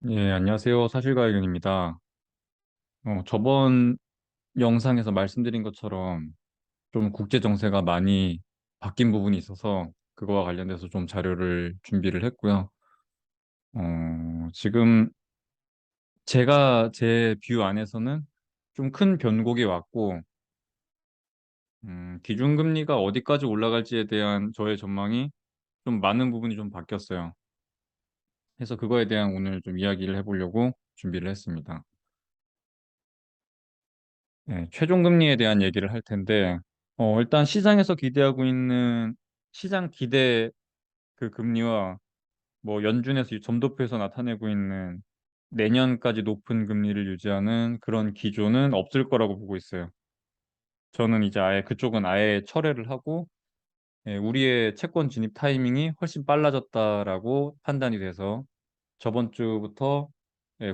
예, 안녕하세요. 사실가요견입니다. 저번 영상에서 말씀드린 것처럼 좀 국제 정세가 많이 바뀐 부분이 있어서 그거와 관련돼서 좀 자료를 준비를 했고요. 지금 제가 제 뷰 안에서는 좀 큰 변곡이 왔고, 기준금리가 어디까지 올라갈지에 대한 저의 전망이 좀 많은 부분이 좀 바뀌었어요. 그래서 그거에 대한 오늘 좀 이야기를 해보려고 준비를 했습니다. 네, 최종금리에 대한 얘기를 할 텐데, 일단 시장에서 기대하고 있는 시장 기대 그 금리와 뭐 연준에서 점도표에서 나타내고 있는 내년까지 높은 금리를 유지하는 그런 기조는 없을 거라고 보고 있어요. 저는 이제 아예 그쪽은 아예 철회를 하고, 우리의 채권 진입 타이밍이 훨씬 빨라졌다라고 판단이 돼서 저번 주부터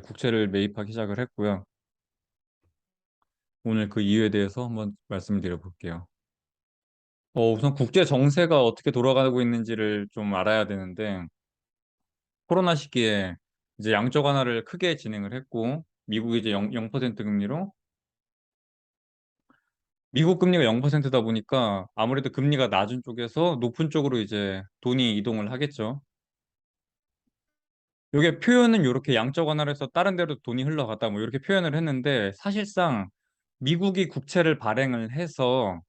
국채를 매입하기 시작을 했고요. 오늘 그 이유에 대해서 한번 말씀을 드려볼게요. 우선 국제 정세가 어떻게 돌아가고 있는지를 좀 알아야 되는데, 코로나 시기에 이제 양적 완화를 크게 진행을 했고, 미국이 이제 0% 금리로, 미국 금리가 0%다 보니까 아무래도 금리가 낮은 쪽에서 높은 쪽으로 이제 돈이 이동을 하겠죠. 이게 표현은 이렇게 양적 완화를 해서 다른 데로 돈이 흘러갔다 뭐 이렇게 표현을 했는데, 사실상 미국이 국채를 발행을 해서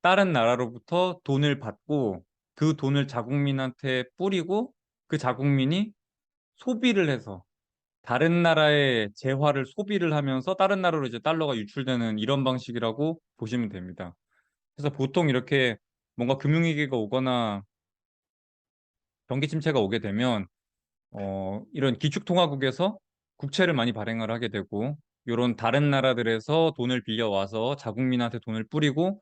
다른 나라로부터 돈을 받고 그 돈을 자국민한테 뿌리고 그 자국민이 소비를 해서 다른 나라의 재화를 소비를 하면서 다른 나라로 이제 달러가 유출되는 이런 방식이라고 보시면 됩니다. 그래서 보통 이렇게 뭔가 금융위기가 오거나 경기 침체가 오게 되면 이런 기축통화국에서 국채를 많이 발행을 하게 되고 이런 다른 나라들에서 돈을 빌려와서 자국민한테 돈을 뿌리고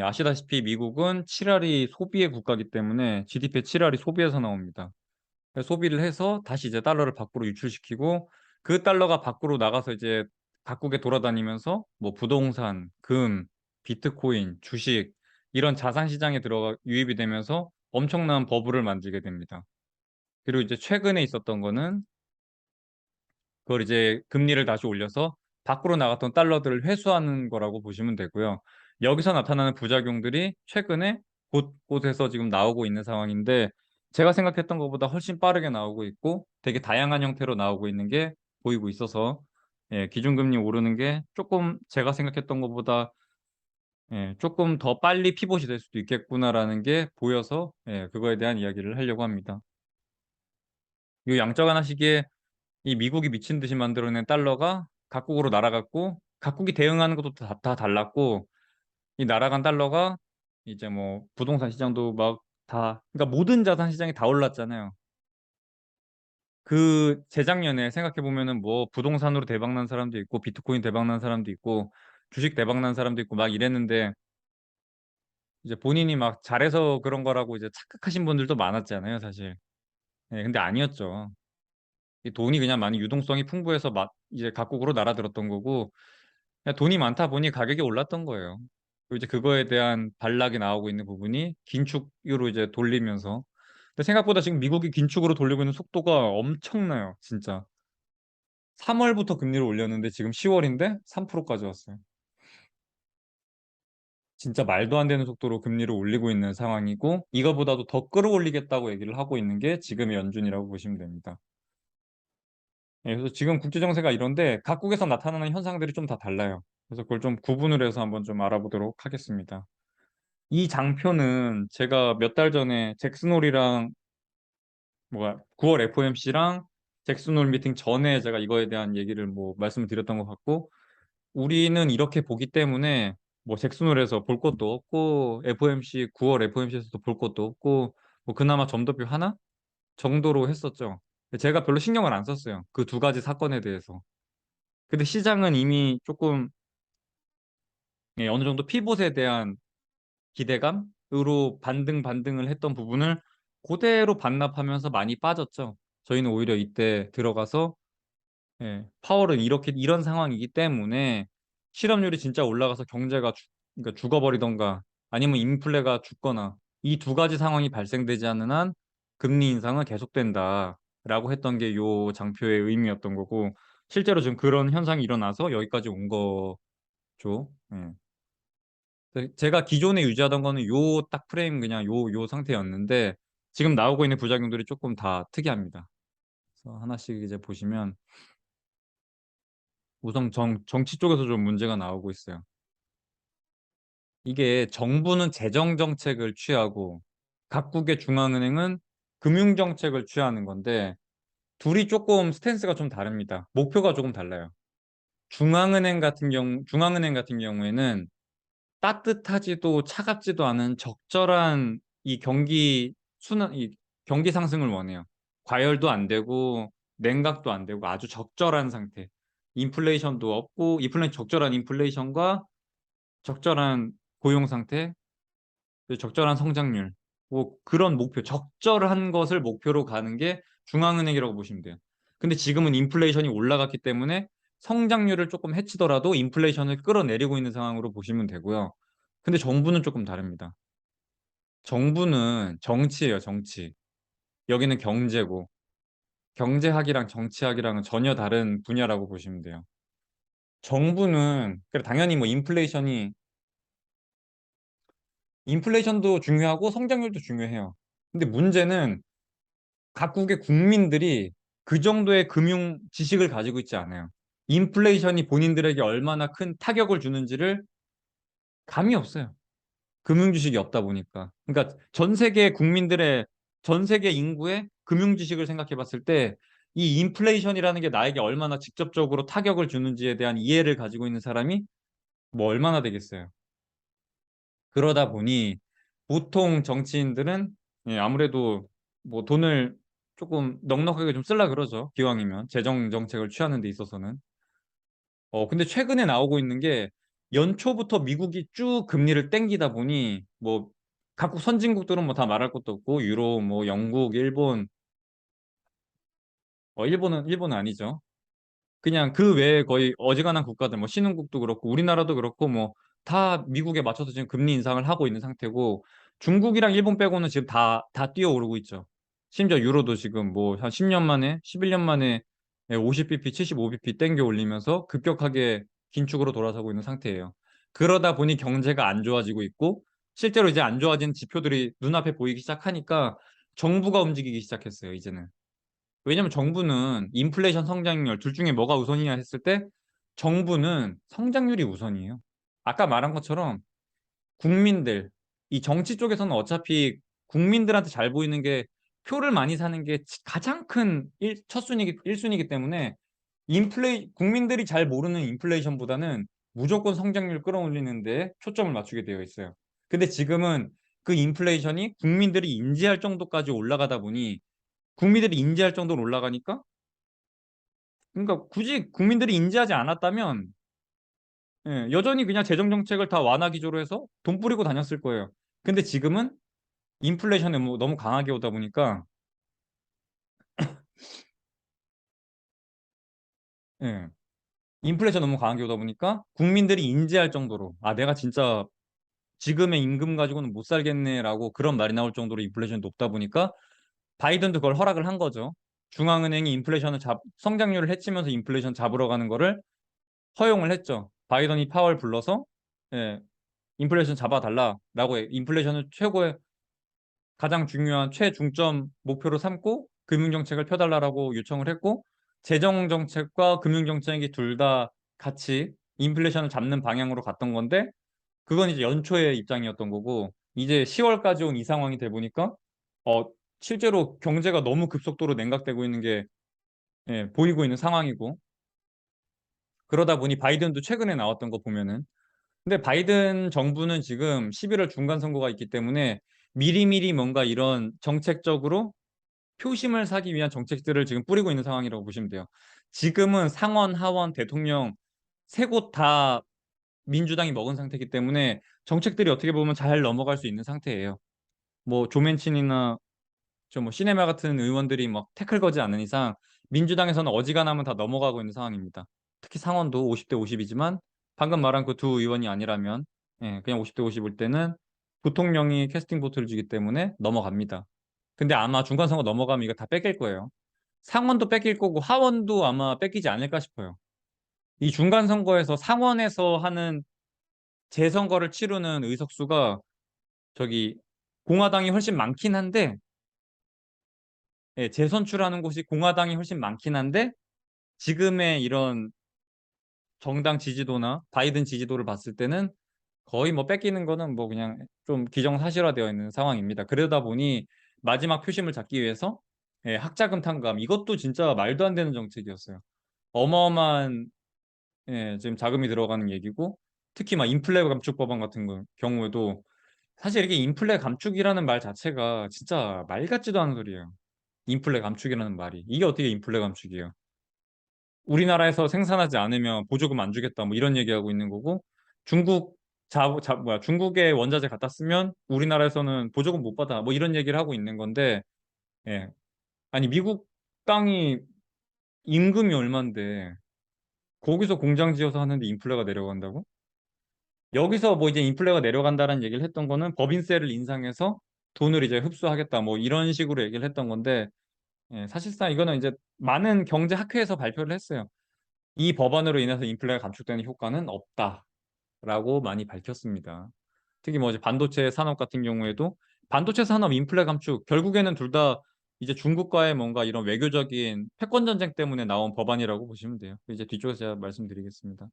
아시다시피 미국은 7할이 소비의 국가이기 때문에 GDP의 7할이 소비에서 나옵니다. 그래서 소비를 해서 다시 이제 달러를 밖으로 유출시키고 그 달러가 밖으로 나가서 이제 각국에 돌아다니면서 뭐 부동산, 금, 비트코인, 주식 이런 자산 시장에 들어가 유입이 되면서 엄청난 버블을 만들게 됩니다. 그리고 이제 최근에 있었던 거는 그걸 이제 금리를 다시 올려서 밖으로 나갔던 달러들을 회수하는 거라고 보시면 되고요. 여기서 나타나는 부작용들이 최근에 곳곳에서 지금 나오고 있는 상황인데 제가 생각했던 것보다 훨씬 빠르게 나오고 있고 되게 다양한 형태로 나오고 있는 게 보이고 있어서 기준금리 오르는 게 조금 제가 생각했던 것보다 조금 더 빨리 피봇이 될 수도 있겠구나라는 게 보여서 그거에 대한 이야기를 하려고 합니다. 이 양적 완화 시기에 이 미국이 미친 듯이 만들어낸 달러가 각국으로 날아갔고 각국이 대응하는 것도 다 달랐고 이 날아간 달러가 이제 뭐 부동산 시장도 막 다 그러니까 모든 자산 시장이 다 올랐잖아요. 그 재작년에 생각해 보면은 뭐 부동산으로 대박 난 사람도 있고 비트코인 대박 난 사람도 있고 주식 대박 난 사람도 있고 막 이랬는데 이제 본인이 막 잘해서 그런 거라고 이제 착각하신 분들도 많았잖아요, 사실. 근데 아니었죠. 이 돈이 그냥 많이 유동성이 풍부해서 막 이제 각국으로 날아들었던 거고 그냥 돈이 많다 보니 가격이 올랐던 거예요. 그리고 이제 그거에 대한 반락이 나오고 있는 부분이 긴축으로 이제 돌리면서 근데 생각보다 지금 미국이 긴축으로 돌리고 있는 속도가 엄청나요, 진짜. 3월부터 금리를 올렸는데 지금 10월인데 3%까지 왔어요. 진짜 말도 안 되는 속도로 금리를 올리고 있는 상황이고 이거보다도 더 끌어올리겠다고 얘기를 하고 있는 게 지금의 연준이라고 보시면 됩니다. 그래서 지금 국제 정세가 이런데 각국에서 나타나는 현상들이 좀 다 달라요. 그래서 그걸 좀 구분을 해서 한번 좀 알아보도록 하겠습니다. 이 장표는 제가 몇 달 전에 잭슨홀이랑 뭐가 9월 FOMC랑 잭슨홀 미팅 전에 제가 이거에 대한 얘기를 뭐 말씀을 드렸던 것 같고 우리는 이렇게 보기 때문에 뭐 잭슨홀에서 볼 것도 없고 FOMC 9월 FOMC에서도 볼 것도 없고 뭐 그나마 점도표 하나 정도로 했었죠. 제가 별로 신경을 안 썼어요. 그 두 가지 사건에 대해서. 근데 시장은 이미 조금 어느 정도 피봇에 대한 기대감으로 반등을 했던 부분을 그대로 반납하면서 많이 빠졌죠. 저희는 오히려 이때 들어가서 파월은 이렇게 이런 상황이기 때문에 실업률이 진짜 올라가서 경제가 그러니까 죽어버리던가 아니면 인플레가 죽거나 이 두 가지 상황이 발생되지 않는 한 금리 인상은 계속된다. 라고 했던 게 요 장표의 의미였던 거고, 실제로 지금 그런 현상이 일어나서 여기까지 온 거죠. 예. 제가 기존에 유지하던 거는 요 딱 프레임 그냥 요 상태였는데, 지금 나오고 있는 부작용들이 조금 다 특이합니다. 그래서 하나씩 이제 보시면, 우선 정치 쪽에서 좀 문제가 나오고 있어요. 이게 정부는 재정 정책을 취하고 각국의 중앙은행은 금융 정책을 취하는 건데, 둘이 조금 스탠스가 좀 다릅니다. 목표가 조금 달라요. 중앙은행 같은 경우에는 따뜻하지도 차갑지도 않은 적절한 이 경기 상승을 원해요. 과열도 안 되고 냉각도 안 되고 아주 적절한 상태. 적절한 인플레이션과 적절한 고용 상태, 그리고 적절한 성장률, 뭐 그런 목표, 적절한 것을 목표로 가는 게 중앙은행이라고 보시면 돼요. 근데 지금은 인플레이션이 올라갔기 때문에 성장률을 조금 해치더라도 인플레이션을 끌어내리고 있는 상황으로 보시면 되고요. 근데 정부는 조금 다릅니다. 정부는 정치예요, 정치. 여기는 경제고, 경제학이랑 정치학이랑은 전혀 다른 분야라고 보시면 돼요. 정부는, 그래, 당연히 뭐 인플레이션도 중요하고 성장률도 중요해요. 근데 문제는 각국의 국민들이 그 정도의 금융 지식을 가지고 있지 않아요. 인플레이션이 본인들에게 얼마나 큰 타격을 주는지를 감이 없어요. 금융 지식이 없다 보니까. 그러니까 전 세계 인구의 금융 지식을 생각해 봤을 때 이 인플레이션이라는 게 나에게 얼마나 직접적으로 타격을 주는지에 대한 이해를 가지고 있는 사람이 뭐 얼마나 되겠어요. 그러다 보니 보통 정치인들은, 예, 아무래도 뭐 돈을 조금 넉넉하게 좀 쓸라 그러죠. 기왕이면 재정 정책을 취하는 데 있어서는. 근데 최근에 나오고 있는 게 연초부터 미국이 쭉 금리를 땡기다 보니 뭐 각국 선진국들은 뭐 다 말할 것도 없고, 유럽, 뭐 영국, 일본, 일본은 아니죠. 그냥 그 외에 거의 어지간한 국가들, 뭐 신흥국도 그렇고 우리나라도 그렇고 뭐 다 미국에 맞춰서 지금 금리 인상을 하고 있는 상태고, 중국이랑 일본 빼고는 지금 다 뛰어오르고 있죠. 심지어 유로도 지금 뭐 한 10년 만에, 11년 만에 50bp, 75bp 땡겨 올리면서 급격하게 긴축으로 돌아서고 있는 상태예요. 그러다 보니 경제가 안 좋아지고 있고, 실제로 이제 안 좋아진 지표들이 눈앞에 보이기 시작하니까 정부가 움직이기 시작했어요, 이제는. 왜냐면 정부는 인플레이션 성장률 둘 중에 뭐가 우선이냐 했을 때 정부는 성장률이 우선이에요. 아까 말한 것처럼 국민들, 이 정치 쪽에서는 어차피 국민들한테 잘 보이는 게 표를 많이 사는 게 가장 큰 일순위이기 때문에 국민들이 잘 모르는 인플레이션보다는 무조건 성장률 끌어올리는 데 초점을 맞추게 되어 있어요. 근데 지금은 그 인플레이션이 국민들이 인지할 정도까지 올라가다 보니, 국민들이 인지할 정도로 올라가니까, 그러니까 굳이 국민들이 인지하지 않았다면, 예, 여전히 그냥 재정 정책을 다 완화 기조로 해서 돈 뿌리고 다녔을 거예요. 근데 지금은 인플레이션이 너무 강하게 오다 보니까, 예, 인플레이션 너무 강하게 오다 보니까 국민들이 인지할 정도로, 아, 내가 진짜 지금의 임금 가지고는 못 살겠네라고 그런 말이 나올 정도로 인플레이션이 높다 보니까 바이든도 그걸 허락을 한 거죠. 중앙은행이 성장률을 해치면서 인플레이션 잡으러 가는 거를 허용을 했죠. 바이든이 파월 불러서, 예, 인플레이션 잡아달라라고 해. 인플레이션을 최고의 가장 중요한 최중점 목표로 삼고 금융정책을 펴달라라고 요청을 했고, 재정정책과 금융정책이 둘 다 같이 인플레이션을 잡는 방향으로 갔던 건데, 그건 이제 연초의 입장이었던 거고, 이제 10월까지 온 이 상황이 돼 보니까 어, 실제로 경제가 너무 급속도로 냉각되고 있는 게, 예, 보이고 있는 상황이고, 그러다 보니 바이든도 최근에 나왔던 거 보면은, 근데 바이든 정부는 지금 11월 중간 선거가 있기 때문에 미리미리 뭔가 이런 정책적으로 표심을 사기 위한 정책들을 지금 뿌리고 있는 상황이라고 보시면 돼요. 지금은 상원, 하원, 대통령 세 곳 다 민주당이 먹은 상태이기 때문에 정책들이 어떻게 보면 잘 넘어갈 수 있는 상태예요. 뭐 조맨친이나 저 뭐 시네마 같은 의원들이 막 태클 거지 않는 이상 민주당에서는 어지간하면 다 넘어가고 있는 상황입니다. 특히 상원도 50대 50이지만 방금 말한 그 두 의원이 아니라면, 예, 그냥 50대 50일 때는 부통령이 캐스팅 보트를 주기 때문에 넘어갑니다. 근데 아마 중간 선거 넘어가면 이거 다 뺏길 거예요. 상원도 뺏길 거고 하원도 아마 뺏기지 않을까 싶어요. 이 중간 선거에서 상원에서 하는 재선거를 치르는 의석수가 저기 공화당이 훨씬 많긴 한데, 예, 재선출하는 곳이 공화당이 훨씬 많긴 한데, 지금의 이런 정당 지지도나 바이든 지지도를 봤을 때는 거의 뭐 뺏기는 거는 뭐 그냥 좀 기정사실화되어 있는 상황입니다. 그러다 보니 마지막 표심을 잡기 위해서, 예, 학자금 탕감, 이것도 진짜 말도 안 되는 정책이었어요. 어마어마한, 예, 지금 자금이 들어가는 얘기고, 특히 막 인플레 감축 법안 같은 경우에도 사실 이게 인플레 감축이라는 말 자체가 진짜 말 같지도 않은 소리예요. 인플레 감축이라는 말이. 이게 어떻게 인플레 감축이에요? 우리나라에서 생산하지 않으면 보조금 안 주겠다 뭐 이런 얘기하고 있는 거고, 중국 중국에 원자재 갖다 쓰면 우리나라에서는 보조금 못 받아 뭐 이런 얘기를 하고 있는 건데, 예. 아니 미국 땅이 임금이 얼만데 거기서 공장 지어서 하는데 인플레가 내려간다고? 여기서 뭐 이제 인플레가 내려간다는 얘기를 했던 거는 법인세를 인상해서 돈을 이제 흡수하겠다 뭐 이런 식으로 얘기를 했던 건데, 예, 사실상 이거는 이제 많은 경제 학회에서 발표를 했어요. 이 법안으로 인해서 인플레가 감축되는 효과는 없다라고 많이 밝혔습니다. 특히 뭐 이제 반도체 산업 같은 경우에도 반도체 산업 인플레 감축 결국에는 둘 다 이제 중국과의 뭔가 이런 외교적인 패권 전쟁 때문에 나온 법안이라고 보시면 돼요. 이제 뒤쪽에서 제가 말씀드리겠습니다.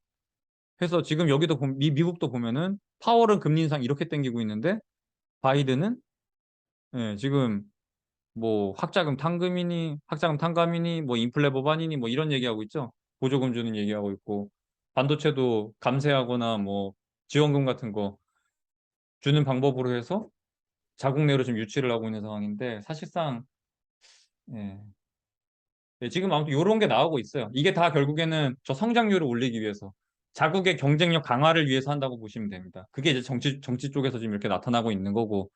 그래서 지금 여기도 미국도 보면은 파월은 금리 인상 이렇게 땡기고 있는데 바이든은, 예, 지금 뭐 학자금 탕감이니 뭐 인플레 법안이니 뭐 이런 얘기하고 있죠. 보조금 주는 얘기하고 있고, 반도체도 감세하거나 뭐 지원금 같은 거 주는 방법으로 해서 자국 내로 좀 유치를 하고 있는 상황인데, 사실상, 예. 네, 지금 아무튼 이런 게 나오고 있어요. 이게 다 결국에는 저 성장률을 올리기 위해서, 자국의 경쟁력 강화를 위해서 한다고 보시면 됩니다. 그게 이제 정치 쪽에서 지금 이렇게 나타나고 있는 거고,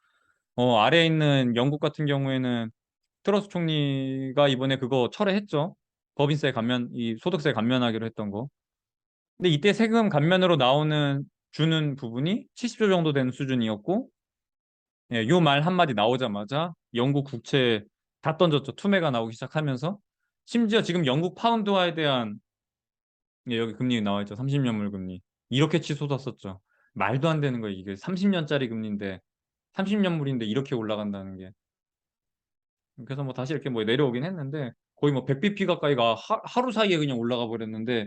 아래에 있는 영국 같은 경우에는 트러스 총리가 이번에 그거 철회했죠. 법인세 감면, 이 소득세 감면하기로 했던 거. 근데 이때 세금 감면으로 주는 부분이 70조 정도 되는 수준이었고, 예, 요 말 한마디 나오자마자 영국 국채 다 던졌죠. 투매가 나오기 시작하면서, 심지어 지금 영국 파운드화에 대한, 예, 여기 금리 나와 있죠. 30년물 금리. 이렇게 치솟았었죠. 말도 안 되는 거예요. 이게 30년짜리 금리인데, 30년물인데 이렇게 올라간다는 게. 그래서 뭐 다시 이렇게 뭐 내려오긴 했는데 거의 뭐 100bp 가까이가 하루 사이에 그냥 올라가 버렸는데,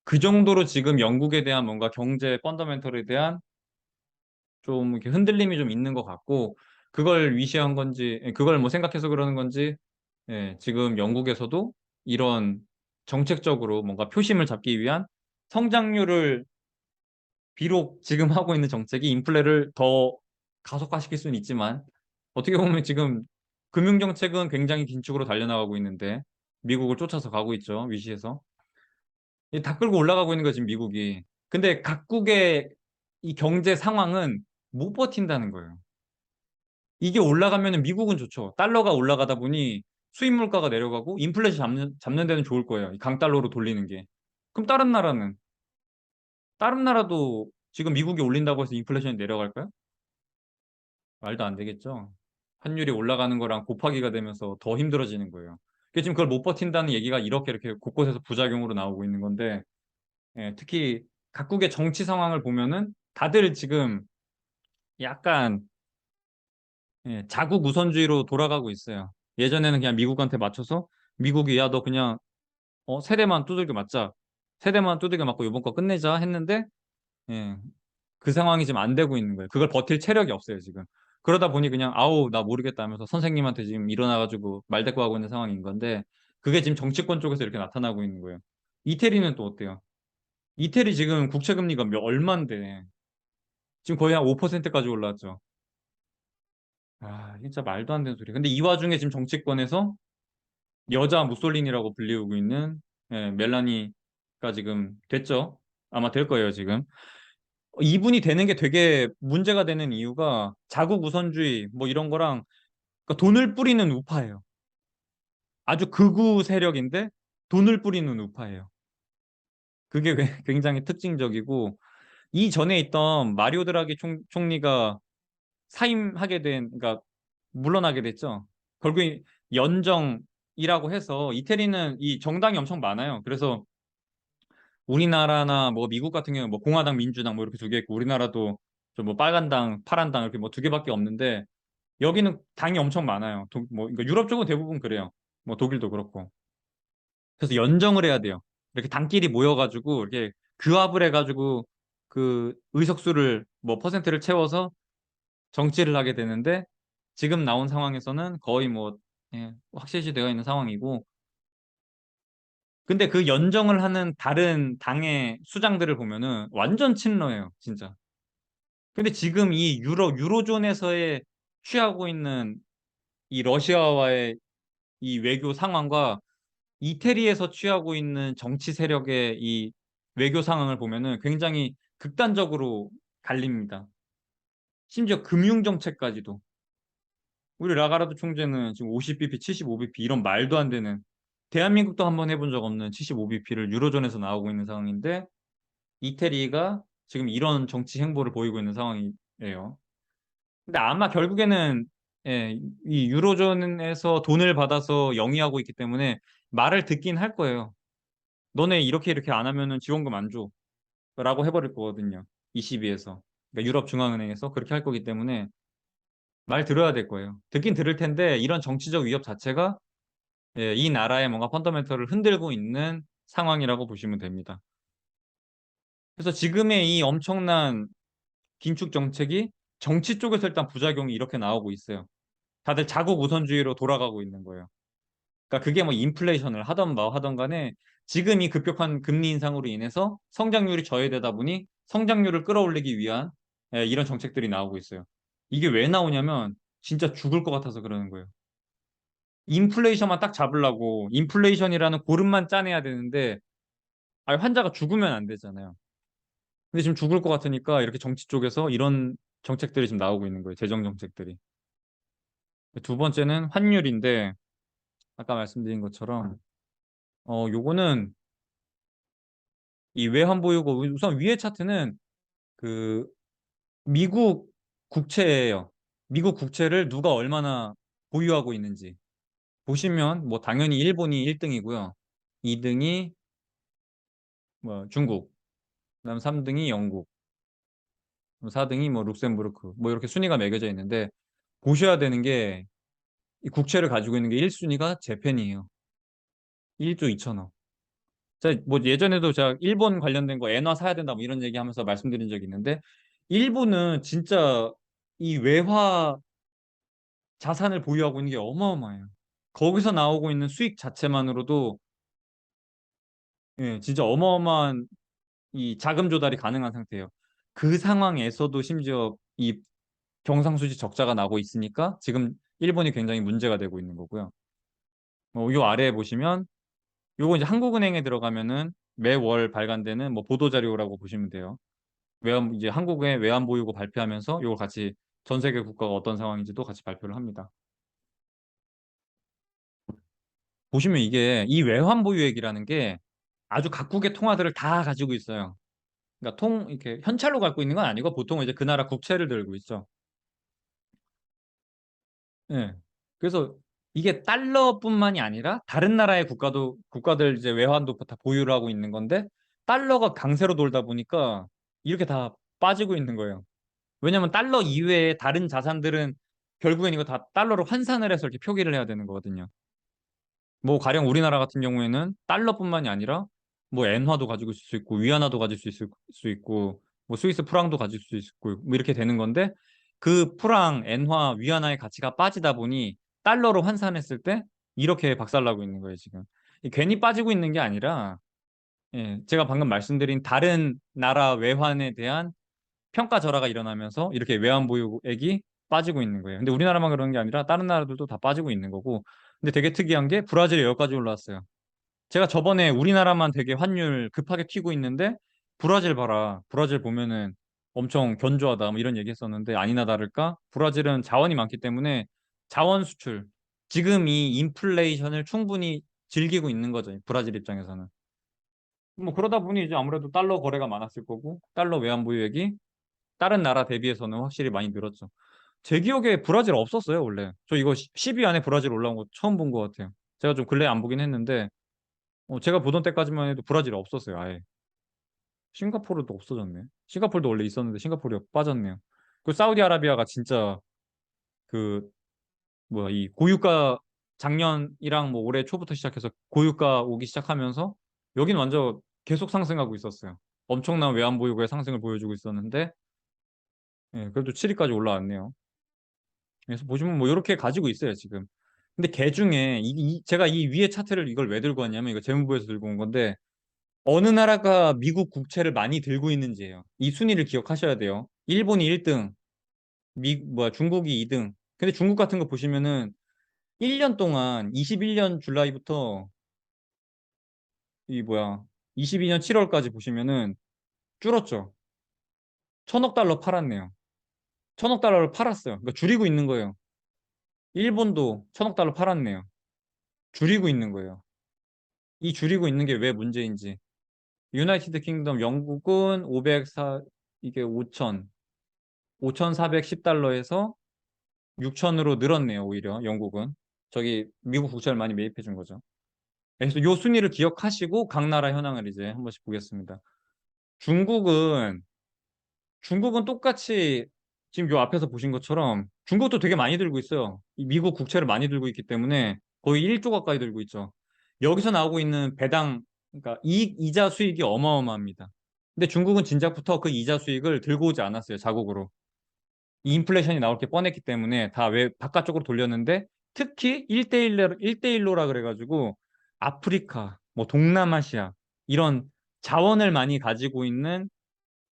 그 정도로 지금 영국에 대한 뭔가 경제 펀더멘털에 대한 좀 이렇게 흔들림이 좀 있는 것 같고, 그걸 위시한 건지, 그걸 뭐 생각해서 그러는 건지, 예, 지금 영국에서도 이런 정책적으로 뭔가 표심을 잡기 위한 성장률을, 비록 지금 하고 있는 정책이 인플레를 더 가속화시킬 수는 있지만, 어떻게 보면 지금 금융정책은 굉장히 긴축으로 달려나가고 있는데 미국을 쫓아서 가고 있죠. 위시에서. 다 끌고 올라가고 있는 거죠, 지금 미국이. 근데 각국의 이 경제 상황은 못 버틴다는 거예요. 이게 올라가면 미국은 좋죠. 달러가 올라가다 보니 수입 물가가 내려가고 인플레이션 잡는 데는 좋을 거예요. 이 강달러로 돌리는 게. 그럼 다른 나라도 지금 미국이 올린다고 해서 인플레이션이 내려갈까요? 말도 안 되겠죠. 환율이 올라가는 거랑 곱하기가 되면서 더 힘들어지는 거예요. 지금 그걸 못 버틴다는 얘기가 이렇게 곳곳에서 부작용으로 나오고 있는 건데, 예, 특히 각국의 정치 상황을 보면은 다들 지금 약간, 예, 자국 우선주의로 돌아가고 있어요. 예전에는 그냥 미국한테 맞춰서 미국이 야 너 그냥 세대만 두들겨 맞자. 세대만 두들겨 맞고 이번 거 끝내자 했는데, 예, 그 상황이 지금 안 되고 있는 거예요. 그걸 버틸 체력이 없어요, 지금. 그러다 보니 그냥 아우 나 모르겠다 하면서 선생님한테 지금 일어나가지고 말대꾸하고 있는 상황인 건데, 그게 지금 정치권 쪽에서 이렇게 나타나고 있는 거예요. 이태리는 또 어때요? 이태리 지금 국채 금리가 얼만데 지금 거의 한 5%까지 올라왔죠. 아, 진짜 말도 안 되는 소리. 근데 이 와중에 지금 정치권에서 여자 무솔리니라고 불리우고 있는, 예, 멜라니가 지금 됐죠. 아마 될 거예요, 지금. 이분이 되는 게 되게 문제가 되는 이유가 자국 우선주의 뭐 이런 거랑, 그러니까 돈을 뿌리는 우파예요. 아주 극우 세력인데 돈을 뿌리는 우파예요. 그게 굉장히 특징적이고, 이 전에 있던 마리오 드라기 총리가 사임하게 된, 그러니까 물러나게 됐죠. 결국에 연정 해서 이태리는 이 정당이 엄청 많아요. 그래서 우리나라나 뭐 미국 같은 경우는 뭐 공화당, 민주당 뭐 이렇게 두 개 있고 우리나라도 좀 뭐 빨간 당, 파란 당 이렇게 뭐 두 개밖에 없는데 여기는 당이 엄청 많아요. 뭐 그러니까 유럽 쪽은 대부분 그래요. 뭐 독일도 그렇고. 그래서 연정을 해야 돼요. 이렇게 당끼리 모여가지고 이렇게 규합을 해가지고 그 의석수를 뭐 퍼센트를 채워서 정치를 하게 되는데 지금 나온 상황에서는 거의 뭐 예, 확실시 되어 있는 상황이고 근데 그 연정을 하는 다른 당의 수장들을 보면은 완전 친러예요, 진짜. 근데 지금 이 유로존에서의 취하고 있는 이 러시아와의 이 외교 상황과 이태리에서 취하고 있는 정치 세력의 이 외교 상황을 보면은 굉장히 극단적으로 갈립니다. 심지어 금융 정책까지도. 우리 라가르드 총재는 지금 50bp, 75bp 이런 말도 안 되는 대한민국도 한번 해본 적 없는 75bp를 유로존에서 나오고 있는 상황인데 이태리가 지금 이런 정치 행보를 보이고 있는 상황이에요. 근데 아마 결국에는 예, 이 유로존에서 돈을 받아서 영위하고 있기 때문에 말을 듣긴 할 거예요. 너네 이렇게 이렇게 안 하면은 지원금 안 줘. 라고 해버릴 거거든요. ECB에서. 그러니까 유럽 중앙은행에서 그렇게 할 거기 때문에 말 들어야 될 거예요. 듣긴 들을 텐데 이런 정치적 위협 자체가 예, 이 나라의 뭔가 펀더멘털을 흔들고 있는 상황이라고 보시면 됩니다. 그래서 지금의 이 엄청난 긴축 정책이 정치 쪽에서 일단 부작용이 이렇게 나오고 있어요. 다들 자국 우선주의로 돌아가고 있는 거예요. 그러니까 그게 뭐 인플레이션을 하던 뭐 하던 간에 지금 이 급격한 금리 인상으로 인해서 성장률이 저해되다 보니 성장률을 끌어올리기 위한 예, 이런 정책들이 나오고 있어요. 이게 왜 나오냐면 진짜 죽을 것 같아서 그러는 거예요. 인플레이션만 딱 잡으려고 인플레이션이라는 고름만 짜내야 되는데 아니, 환자가 죽으면 안 되잖아요. 근데 지금 죽을 것 같으니까 이렇게 정치 쪽에서 이런 정책들이 지금 나오고 있는 거예요. 재정 정책들이. 두 번째는 환율인데 아까 말씀드린 것처럼 요거는 이 외환 보유고 우선 위에 차트는 그 미국 국채예요. 미국 국채를 누가 얼마나 보유하고 있는지 보시면 뭐 당연히 일본이 1등이고요. 2등이 뭐 중국, 그다음 3등이 영국, 4등이 뭐 룩셈부르크 뭐 이렇게 순위가 매겨져 있는데 보셔야 되는 게 이 국채를 가지고 있는 게 1순위가 재팬이에요. 1조 2천억. 제가 뭐 예전에도 제가 일본 관련된 거 엔화 사야 된다 뭐 이런 얘기하면서 말씀드린 적이 있는데 일본은 진짜 이 외화 자산을 보유하고 있는 게 어마어마해요. 거기서 나오고 있는 수익 자체만으로도 예, 진짜 어마어마한 이 자금 조달이 가능한 상태예요. 그 상황에서도 심지어 이 경상수지 적자가 나고 있으니까 지금 일본이 굉장히 문제가 되고 있는 거고요. 요 아래에 보시면 요거 이제 한국은행에 들어가면은 매월 발간되는 뭐 보도자료라고 보시면 돼요. 이제 한국의 외환 보유고 발표하면서 요걸 같이 전 세계 국가가 어떤 상황인지도 같이 발표를 합니다. 보시면 이게 이 외환 보유액이라는 게 아주 각국의 통화들을 다 가지고 있어요. 그러니까 이렇게 현찰로 갖고 있는 건 아니고 보통 이제 그 나라 국채를 들고 있죠. 예. 그래서 이게 달러뿐만이 아니라 다른 나라의 국가들 이제 외환도 다 보유를 하고 있는 건데 달러가 강세로 돌다 보니까 이렇게 다 빠지고 있는 거예요. 왜냐면 달러 이외에 다른 자산들은 결국엔 이거 다 달러로 환산을 해서 이렇게 표기를 해야 되는 거거든요. 뭐 가령 우리나라 같은 경우에는 달러뿐만이 아니라 뭐 엔화도 가지고 있을 수 있고 위안화도 가질 수 있고 뭐 스위스 프랑도 가질 수 있고 뭐 이렇게 되는 건데 그 프랑, 엔화, 위안화의 가치가 빠지다 보니 달러로 환산했을 때 이렇게 박살나고 있는 거예요, 지금. 괜히 빠지고 있는 게 아니라 예, 제가 방금 말씀드린 다른 나라 외환에 대한 평가 절하가 일어나면서 이렇게 외환 보유액이 빠지고 있는 거예요. 근데 우리나라만 그런 게 아니라 다른 나라들도 다 빠지고 있는 거고. 근데 되게 특이한 게 브라질이 여기까지 올라왔어요. 제가 저번에 우리나라만 되게 환율 급하게 튀고 있는데 브라질 봐라. 브라질 보면은 엄청 견조하다. 뭐 이런 얘기 했었는데 아니나 다를까? 브라질은 자원이 많기 때문에 자원 수출. 지금 이 인플레이션을 충분히 즐기고 있는 거죠. 브라질 입장에서는. 뭐 그러다 보니 이제 아무래도 달러 거래가 많았을 거고 달러 외환 보유액이 다른 나라 대비해서는 확실히 많이 늘었죠. 제 기억에 브라질 없었어요, 원래. 저 이거 10위 안에 브라질 올라온 거 처음 본 것 같아요. 제가 좀 근래에 안 보긴 했는데 제가 보던 때까지만 해도 브라질이 없었어요. 아예. 싱가포르도 없어졌네. 싱가포르도 원래 있었는데 싱가포르이 빠졌네요. 그 사우디아라비아가 진짜 그 뭐야 이 고유가 작년이랑 뭐 올해 초부터 시작해서 고유가 오기 시작하면서 여긴 완전 계속 상승하고 있었어요. 엄청난 외환 보유고의 상승을 보여주고 있었는데 예, 그래도 7위까지 올라왔네요. 그래서 보시면 뭐 이렇게 가지고 있어요 지금. 근데 개 중에 제가 이 위에 차트를 이걸 왜 들고 왔냐면 이거 재무부에서 들고 온 건데 어느 나라가 미국 국채를 많이 들고 있는지예요. 이 순위를 기억하셔야 돼요. 일본이 1등, 중국이 2등. 근데 중국 같은 거 보시면은 1년 동안 21년 줄라이부터 이 뭐야 22년 7월까지 보시면은 줄었죠. 1,000억 달러 팔았네요. 1,000억 달러를 팔았어요. 그러니까 줄이고 있는 거예요. 일본도 1,000억 달러 팔았네요. 줄이고 있는 거예요. 이 줄이고 있는 게 왜 문제인지. 유나이티드 킹덤 영국은 504 이게 5천 5,410달러에서 6천으로 늘었네요. 오히려 영국은 저기 미국 국채를 많이 매입해 준 거죠. 그래서 요 순위를 기억하시고 각 나라 현황을 이제 한 번씩 보겠습니다. 중국은 중국은 똑같이 지금 요 앞에서 보신 것처럼 중국도 되게 많이 들고 있어요. 이 미국 국채를 많이 들고 있기 때문에 거의 1조 가까이 들고 있죠. 여기서 나오고 있는 배당, 그러니까 이자 수익이 어마어마합니다. 근데 중국은 진작부터 그 이자 수익을 들고 오지 않았어요. 자국으로. 이 인플레이션이 나올 게 뻔했기 때문에 다 왜 바깥쪽으로 돌렸는데 특히 1대1로라 그래가지고 아프리카, 뭐 동남아시아 이런 자원을 많이 가지고 있는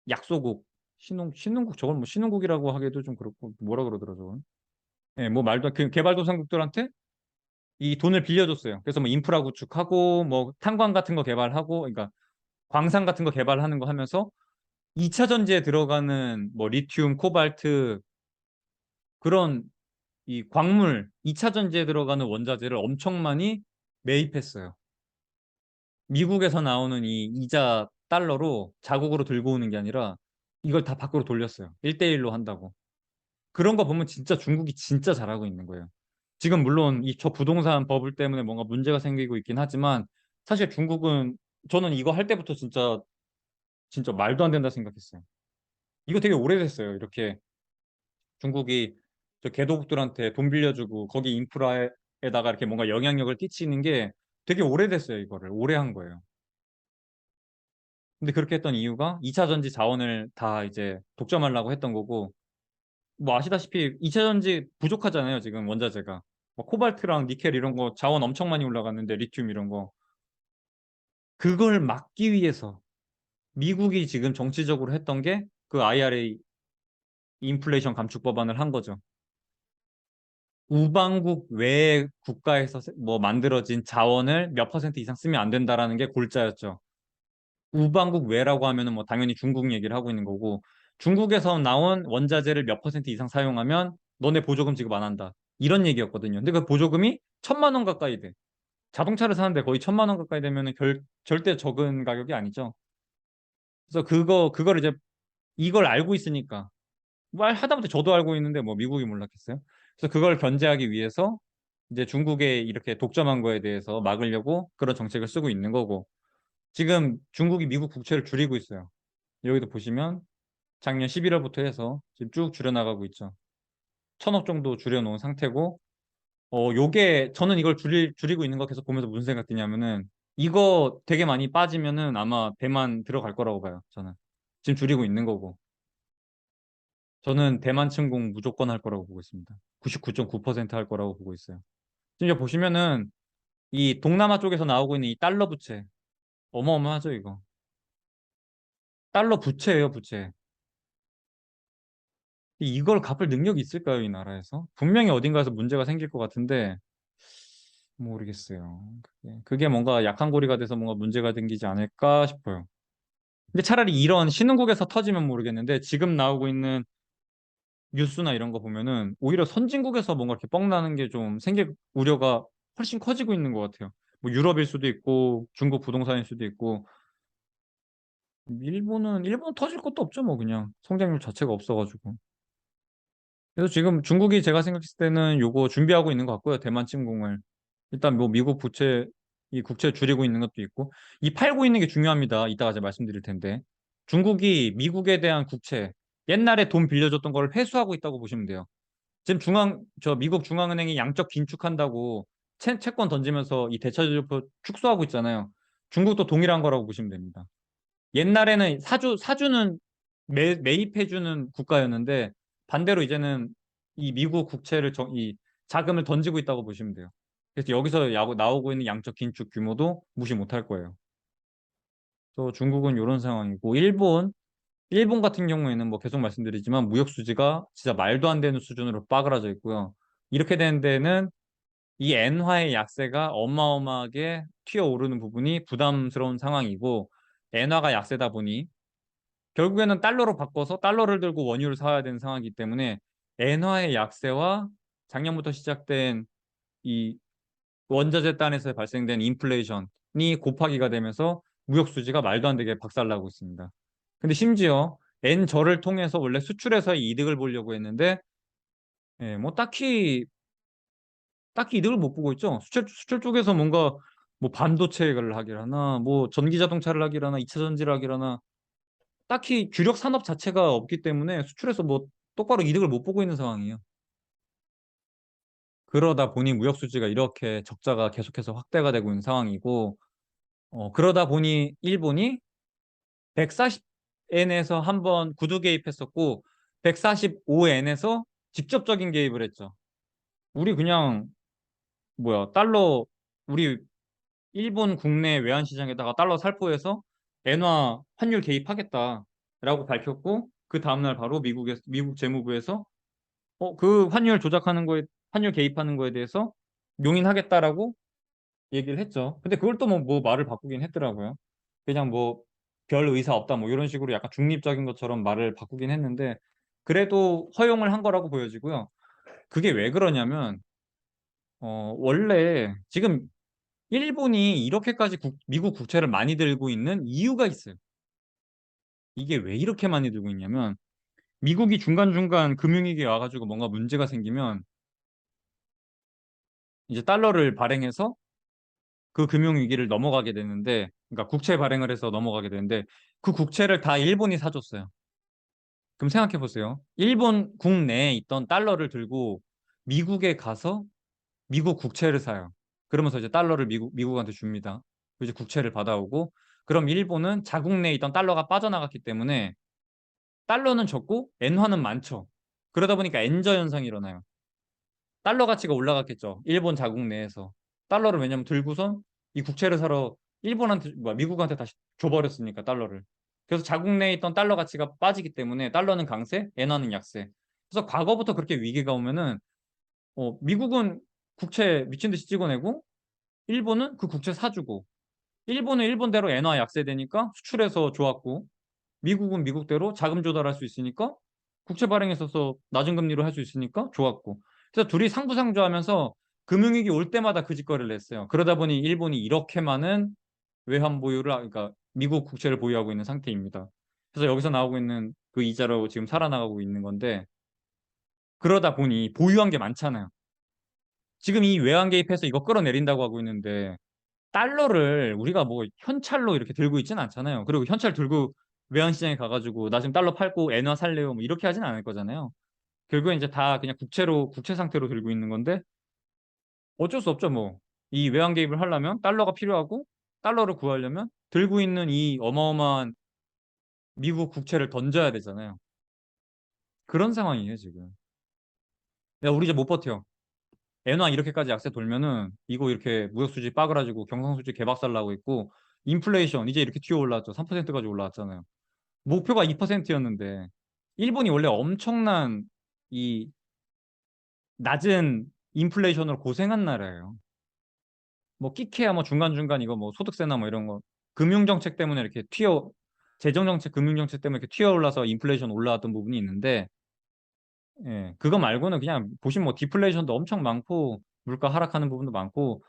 약소국, 신흥국 저걸 뭐 신흥국이라고 하기도 좀 그렇고 뭐라 그러더라 저건. 예, 뭐 말도 그 개발도상국들한테 이 돈을 빌려줬어요. 그래서 뭐 인프라 구축하고 뭐 탄광 같은 거 개발하고 그러니까 광산 같은 거 개발하는 거 하면서 2차 전지에 들어가는 뭐 리튬, 코발트 그런 이 광물 2차 전지에 들어가는 원자재를 엄청 많이 매입했어요. 미국에서 나오는 이 이자 달러로 자국으로 들고 오는 게 아니라 이걸 다 밖으로 돌렸어요. 1대1로 한다고. 그런 거 보면 진짜 중국이 진짜 잘하고 있는 거예요. 지금 물론 이 저 부동산 버블 때문에 뭔가 문제가 생기고 있긴 하지만 사실 중국은 저는 이거 할 때부터 진짜 말도 안 된다 생각했어요. 이거 되게 오래됐어요. 이렇게 중국이 저 개도국들한테 돈 빌려주고 거기 인프라에다가 이렇게 뭔가 영향력을 끼치는 게 되게 오래됐어요. 이거를 오래 한 거예요. 근데 그렇게 했던 이유가 2차 전지 자원을 다 이제 독점하려고 했던 거고 뭐 아시다시피 2차 전지 부족하잖아요. 지금 원자재가. 뭐 코발트랑 니켈 이런 거 자원 엄청 많이 올라갔는데 리튬 이런 거 그걸 막기 위해서 미국이 지금 정치적으로 했던 게 그 IRA 인플레이션 감축 법안을 한 거죠. 우방국 외 국가에서 뭐 만들어진 자원을 몇 퍼센트 이상 쓰면 안 된다라는 게 골자였죠. 우방국 외라고 하면은 뭐 당연히 중국 얘기를 하고 있는 거고 중국에서 나온 원자재를 몇 퍼센트 이상 사용하면 너네 보조금 지급 안 한다. 이런 얘기였거든요. 근데 그 보조금이 1,000만 원 가까이 돼. 자동차를 사는데 거의 1,000만 원 가까이 되면은 절대 적은 가격이 아니죠. 그래서 그거를 이제 이걸 알고 있으니까 말 하다못해 저도 알고 있는데 뭐 미국이 몰랐겠어요? 그래서 그걸 견제하기 위해서 이제 중국에 이렇게 독점한 거에 대해서 막으려고 그런 정책을 쓰고 있는 거고 지금 중국이 미국 국채를 줄이고 있어요. 여기도 보시면 작년 11월부터 해서 지금 쭉 줄여나가고 있죠. 1,000억 정도 줄여놓은 상태고 요게 저는 이걸 줄이고 있는 거 계속 보면서 무슨 생각 드냐면은 이거 되게 많이 빠지면은 아마 대만 들어갈 거라고 봐요. 저는 지금 줄이고 있는 거고 저는 대만 침공 무조건 할 거라고 보고 있습니다. 99.9%할 거라고 보고 있어요. 지금 이제 보시면은 이 동남아 쪽에서 나오고 있는 이 달러 부채 어마어마하죠 이거. 달러 부채예요 부채. 이걸 갚을 능력이 있을까요 이 나라에서? 분명히 어딘가에서 문제가 생길 것 같은데 모르겠어요. 그게 뭔가 약한 고리가 돼서 뭔가 문제가 생기지 않을까 싶어요. 근데 차라리 이런 신흥국에서 터지면 모르겠는데 지금 나오고 있는 뉴스나 이런 거 보면은 오히려 선진국에서 뭔가 이렇게 뻥 나는 게 좀 생길 우려가 훨씬 커지고 있는 것 같아요. 뭐 유럽일 수도 있고 중국 부동산일 수도 있고 일본은 터질 것도 없죠 뭐 그냥 성장률 자체가 없어가지고. 그래서 지금 중국이 제가 생각했을 때는 요거 준비하고 있는 것 같고요. 대만 침공을. 일단 뭐 미국 부채, 이 국채 줄이고 있는 것도 있고, 이 팔고 있는 게 중요합니다. 이따가 제가 말씀드릴 텐데. 중국이 미국에 대한 국채, 옛날에 돈 빌려줬던 걸 회수하고 있다고 보시면 돼요. 지금 미국 중앙은행이 양적 긴축한다고 채권 던지면서 이 대차주표 축소하고 있잖아요. 중국도 동일한 거라고 보시면 됩니다. 옛날에는 사주는 매입해주는 국가였는데 반대로 이제는 이 미국 국채를 이 자금을 던지고 있다고 보시면 돼요. 그래서 여기서 나오고 있는 양적 긴축 규모도 무시 못할 거예요. 또 중국은 이런 상황이고 일본 같은 경우에는 뭐 계속 말씀드리지만 무역 수지가 진짜 말도 안 되는 수준으로 빠그라져 있고요. 이렇게 된 데는 이 엔화의 약세가 어마어마하게 튀어오르는 부분이 부담스러운 상황이고 엔화가 약세다 보니 결국에는 달러로 바꿔서 달러를 들고 원유를 사야 되는 상황이기 때문에 엔화의 약세와 작년부터 시작된 이 원자재 단에서 발생된 인플레이션이 곱하기가 되면서 무역 수지가 말도 안 되게 박살나고 있습니다. 근데 심지어 엔저를 통해서 원래 수출에서의 이득을 보려고 했는데 예, 뭐 딱히 이득을 못 보고 있죠. 수출 쪽에서 뭔가 뭐 반도체를 하기라나 뭐 전기 자동차를 하기라나 2차 전지를 하기라나 딱히 주력 산업 자체가 없기 때문에 수출에서 뭐 똑바로 이득을 못 보고 있는 상황이에요. 그러다 보니 무역 수지가 이렇게 적자가 계속해서 확대가 되고 있는 상황이고 그러다 보니 일본이 140엔에서 한번 구두 개입했었고 145엔에서 직접적인 개입을 했죠. 우리 그냥 뭐야 달러 우리 일본 국내 외환 시장에다가 달러 살포해서 엔화 환율 개입하겠다라고 밝혔고 그 다음날 바로 미국 재무부에서 그 환율 개입하는 거에 대해서 용인하겠다라고 얘기를 했죠. 근데 그걸 또 뭐 말을 바꾸긴 했더라고요. 그냥 뭐 별 의사 없다 뭐 이런 식으로 약간 중립적인 것처럼 말을 바꾸긴 했는데 그래도 허용을 한 거라고 보여지고요. 그게 왜 그러냐면 원래 지금 일본이 이렇게까지 미국 국채를 많이 들고 있는 이유가 있어요. 이게 왜 이렇게 많이 들고 있냐면 미국이 중간중간 금융위기에 와가지고 뭔가 문제가 생기면 이제 달러를 발행해서 그 금융위기를 넘어가게 되는데 그러니까 국채 발행을 해서 넘어가게 되는데 그 국채를 다 일본이 사줬어요. 그럼 생각해 보세요. 일본 국내에 있던 달러를 들고 미국에 가서 미국 국채를 사요. 그러면서 이제 달러를 미국한테 줍니다. 이제 국채를 받아오고 그럼 일본은 자국 내에 있던 달러가 빠져나갔기 때문에 달러는 적고 엔화는 많죠. 그러다 보니까 엔저 현상이 일어나요. 달러 가치가 올라갔겠죠. 일본 자국 내에서. 달러를 왜냐면 들고선 이 국채를 사러 미국한테 다시 줘버렸으니까 달러를. 그래서 자국 내에 있던 달러 가치가 빠지기 때문에 달러는 강세, 엔화는 약세. 그래서 과거부터 그렇게 위기가 오면은 미국은 국채 미친 듯이 찍어내고 일본은 그 국채 사주고 일본은 일본대로 엔화 약세되니까 수출해서 좋았고 미국은 미국대로 자금 조달할 수 있으니까 국채 발행에 있어서 낮은 금리로 할 수 있으니까 좋았고 그래서 둘이 상부상조하면서 금융위기 올 때마다 그 짓거리를 했어요. 그러다 보니 일본이 이렇게 많은 외환 보유를 그러니까 미국 국채를 보유하고 있는 상태입니다. 그래서 여기서 나오고 있는 그 이자로 지금 살아나가고 있는 건데 그러다 보니 보유한 게 많잖아요. 지금 이 외환 개입해서 이거 끌어내린다고 하고 있는데 달러를 우리가 뭐 현찰로 이렇게 들고 있진 않잖아요. 그리고 현찰 들고 외환시장에 가가지고 나 지금 달러 팔고 엔화 살래요 뭐 이렇게 하진 않을 거잖아요. 결국엔 이제 다 그냥 국채 상태로 들고 있는 건데 어쩔 수 없죠 뭐. 이 외환 개입을 하려면 달러가 필요하고 달러를 구하려면 들고 있는 이 어마어마한 미국 국채를 던져야 되잖아요. 그런 상황이에요 지금. 야 우리 이제 못 버텨. 엔화 이렇게까지 약세 돌면은 이거 이렇게 무역 수지 빠그라지고 경상 수지 개박살 나고 있고 인플레이션 이제 이렇게 튀어 올랐죠. 3%까지 올라왔잖아요. 목표가 2%였는데 일본이 원래 엄청난 이 낮은 인플레이션으로 고생한 나라예요. 뭐 끼케야 뭐 중간중간 이거 뭐 소득세나 뭐 이런 거 금융 정책 때문에 이렇게 재정 정책, 금융 정책 때문에 이렇게 튀어 올라서 인플레이션 올라왔던 부분이 있는데 예, 그거 말고는 그냥 보시면 뭐 디플레이션도 엄청 많고 물가 하락하는 부분도 많고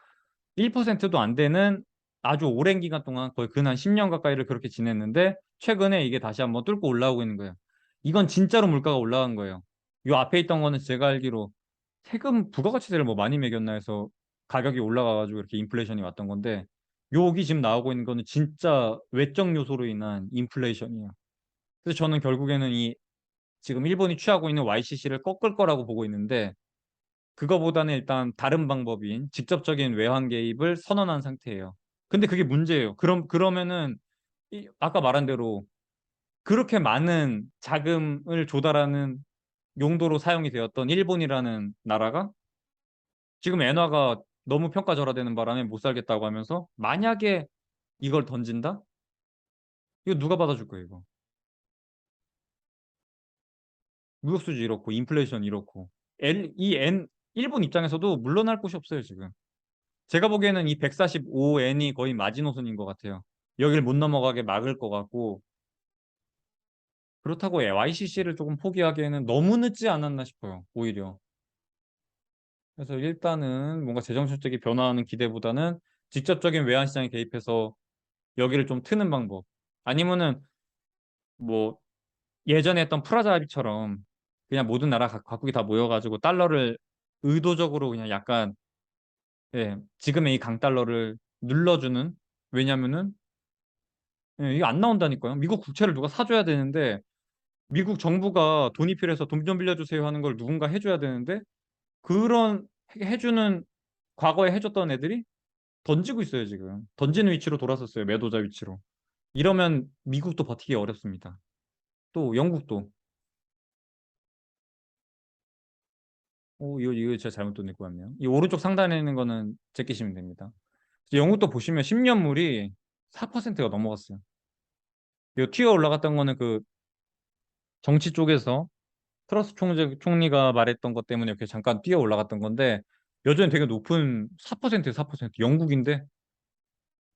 1%도 안 되는 아주 오랜 기간 동안 거의 근 한 10년 가까이를 그렇게 지냈는데 최근에 이게 다시 한번 뚫고 올라오고 있는 거예요. 이건 진짜로 물가가 올라간 거예요. 요 앞에 있던 거는 제가 알기로 세금 부가가치세를 뭐 많이 매겼나 해서 가격이 올라가가지고 이렇게 인플레이션이 왔던 건데 여기 지금 나오고 있는 거는 진짜 외적 요소로 인한 인플레이션이에요. 그래서 저는 결국에는 이 지금 일본이 취하고 있는 YCC를 꺾을 거라고 보고 있는데 그거보다는 일단 다른 방법인 직접적인 외환 개입을 선언한 상태예요. 근데 그게 문제예요. 그러면은 아까 말한 대로 그렇게 많은 자금을 조달하는 용도로 사용이 되었던 일본이라는 나라가 지금 엔화가 너무 평가절하되는 바람에 못 살겠다고 하면서 만약에 이걸 던진다? 이거 누가 받아줄 거예요, 이거? 무역수지 이렇고 인플레이션 이렇고 일본 입장에서도 물러날 곳이 없어요, 지금. 제가 보기에는 이 145엔이 거의 마지노선인 것 같아요. 여기를 못 넘어가게 막을 것 같고 그렇다고 YCC를 조금 포기하기에는 너무 늦지 않았나 싶어요, 오히려. 그래서 일단은 뭔가 재정정책이 변화하는 기대보다는 직접적인 외환시장에 개입해서 여기를 좀 트는 방법. 아니면은 뭐 예전에 했던 프라자 합의처럼 그냥 모든 나라 각국이 다 모여가지고 달러를 의도적으로 그냥 약간 예, 지금의 이 강달러를 눌러주는 왜냐면은 예, 이게 안 나온다니까요. 미국 국채를 누가 사줘야 되는데 미국 정부가 돈이 필요해서 돈 좀 빌려주세요 하는 걸 누군가 해줘야 되는데 그런 해주는 과거에 해줬던 애들이 던지고 있어요, 지금. 던지는 위치로 돌아섰어요, 매도자 위치로. 이러면 미국도 버티기 어렵습니다. 또 영국도. 이거 제가 잘못 돈 읽고 왔네요. 이 오른쪽 상단에 있는 거는 제끼시면 됩니다. 영국도 보시면 10년물이 4%가 넘어갔어요. 이 튀어 올라갔던 거는 그 정치 쪽에서 트러스 총리가 말했던 것 때문에 이렇게 잠깐 뛰어 올라갔던 건데 여전히 되게 높은 4%예요, 4%. 영국인데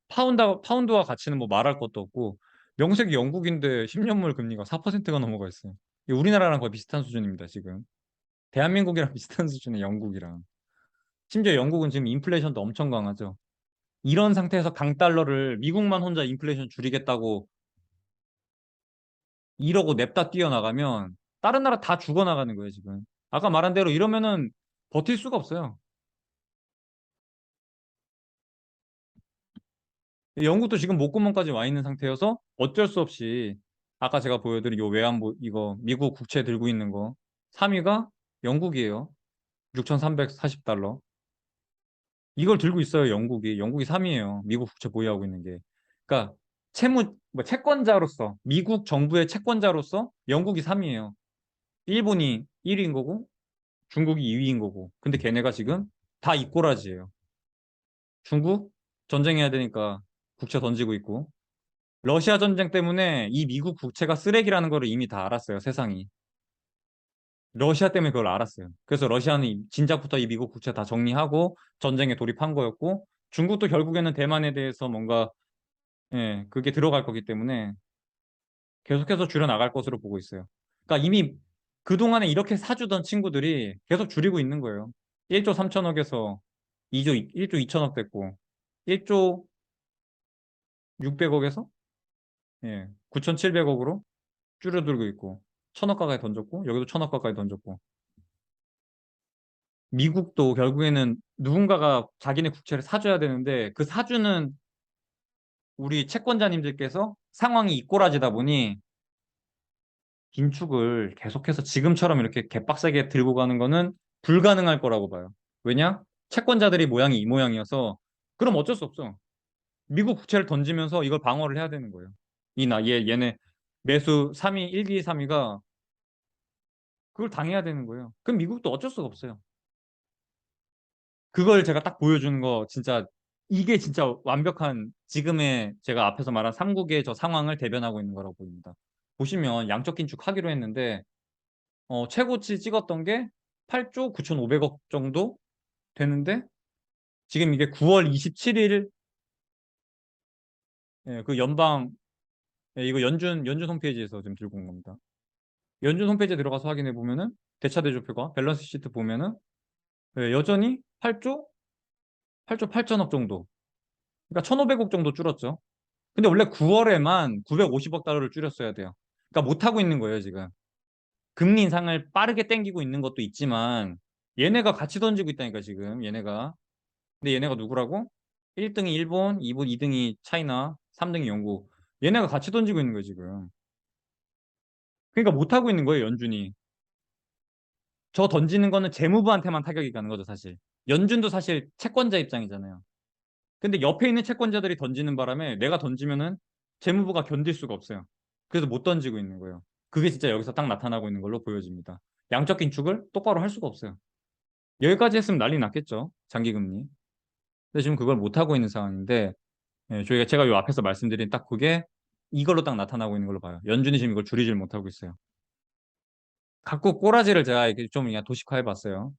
파운드와 가치는 뭐 말할 것도 없고 명색이 영국인데 10년물 금리가 4%가 넘어가 있어요. 이게 우리나라랑 거의 비슷한 수준입니다, 지금. 대한민국이랑 비슷한 수준의 영국이랑. 심지어 영국은 지금 인플레이션도 엄청 강하죠. 이런 상태에서 강달러를 미국만 혼자 인플레이션 줄이겠다고 이러고 냅다 뛰어나가면 다른 나라 다 죽어나가는 거예요, 지금. 아까 말한 대로 이러면은 버틸 수가 없어요. 영국도 지금 목구멍까지 와 있는 상태여서 어쩔 수 없이 아까 제가 보여드린 요 외환보 이거 미국 국채 들고 있는 거 3위가 영국이에요. 6,340달러. 이걸 들고 있어요, 영국이. 영국이 3위예요. 미국 국채 보유하고 있는 게. 그러니까 채권자로서 미국 정부의 채권자로서 영국이 3위예요. 일본이 1위인 거고 중국이 2위인 거고. 근데 걔네가 지금 다 이꼬라지예요. 중국 전쟁해야 되니까 국채 던지고 있고 러시아 전쟁 때문에 이 미국 국채가 쓰레기라는 걸 이미 다 알았어요, 세상이. 러시아 때문에 그걸 알았어요. 그래서 러시아는 진작부터 이 미국 국채 다 정리하고 전쟁에 돌입한 거였고 중국도 결국에는 대만에 대해서 뭔가 예, 그게 들어갈 거기 때문에 계속해서 줄여나갈 것으로 보고 있어요. 그러니까 이미 그동안에 이렇게 사주던 친구들이 계속 줄이고 있는 거예요. 1조 3천억에서 1조 2천억 됐고 1조 600억에서 예, 9,700억으로 줄어들고 있고 천억 가까이 던졌고 여기도 천억 가까이 던졌고 미국도 결국에는 누군가가 자기네 국채를 사줘야 되는데 그 사주는 우리 채권자님들께서 상황이 이꼬라지다 보니 긴축을 계속해서 지금처럼 이렇게 개빡세게 들고 가는 거는 불가능할 거라고 봐요. 왜냐? 채권자들이 모양이 이 모양이어서 그럼 어쩔 수 없어. 미국 국채를 던지면서 이걸 방어를 해야 되는 거예요. 얘네 매수 3위, 1기, 3위가 그걸 당해야 되는 거예요. 그럼 미국도 어쩔 수가 없어요. 그걸 제가 딱 보여주는 거 진짜 이게 진짜 완벽한 지금의 제가 앞에서 말한 삼국의 저 상황을 대변하고 있는 거라고 보입니다. 보시면 양적 긴축하기로 했는데 최고치 찍었던 게 8조 9,500억 정도 되는데 지금 이게 9월 27일 그 연방 이거 연준 홈페이지에서 지금 들고 온 겁니다. 연준 홈페이지에 들어가서 확인해 보면은 대차대조표가 밸런스 시트 보면은 여전히 8조 8천억 정도. 그러니까 1,500억 정도 줄었죠. 근데 원래 9월에만 950억 달러를 줄였어야 돼요. 그러니까 못 하고 있는 거예요, 지금. 금리 인상을 빠르게 땡기고 있는 것도 있지만 얘네가 같이 던지고 있다니까 지금 얘네가 근데 얘네가 누구라고? 1등이 일본, 2등이 차이나, 3등이 영국. 얘네가 같이 던지고 있는 거예요, 지금. 그러니까 못하고 있는 거예요, 연준이. 저 던지는 거는 재무부한테만 타격이 가는 거죠, 사실. 연준도 사실 채권자 입장이잖아요. 근데 옆에 있는 채권자들이 던지는 바람에 내가 던지면은 재무부가 견딜 수가 없어요. 그래서 못 던지고 있는 거예요. 그게 진짜 여기서 딱 나타나고 있는 걸로 보여집니다. 양적 긴축을 똑바로 할 수가 없어요. 여기까지 했으면 난리 났겠죠. 장기금리. 근데 지금 그걸 못 하고 있는 상황인데, 예, 저희가 제가 요 앞에서 말씀드린 딱 그게 이걸로 딱 나타나고 있는 걸로 봐요. 연준이 지금 이걸 줄이질 못하고 있어요. 각국 꼬라지를 제가 이렇게 좀 그냥 도식화해 봤어요.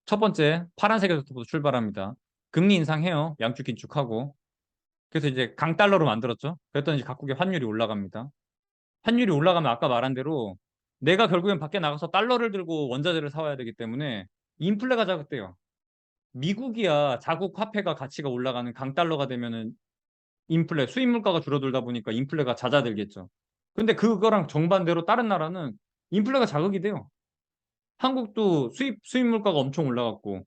첫 번째, 파란색에서부터 출발합니다. 금리 인상해요. 양축 긴축하고. 그래서 이제 강달러로 만들었죠. 그랬더니 이제 각국의 환율이 올라갑니다. 환율이 올라가면 아까 말한 대로 내가 결국엔 밖에 나가서 달러를 들고 원자재를 사와야 되기 때문에 인플레가 자극돼요. 미국이야 자국 화폐가 가치가 올라가는 강달러가 되면은 인플레, 수입 물가가 줄어들다 보니까 인플레가 잦아들겠죠. 근데 그거랑 정반대로 다른 나라는 인플레가 자극이 돼요. 한국도 수입 물가가 엄청 올라갔고,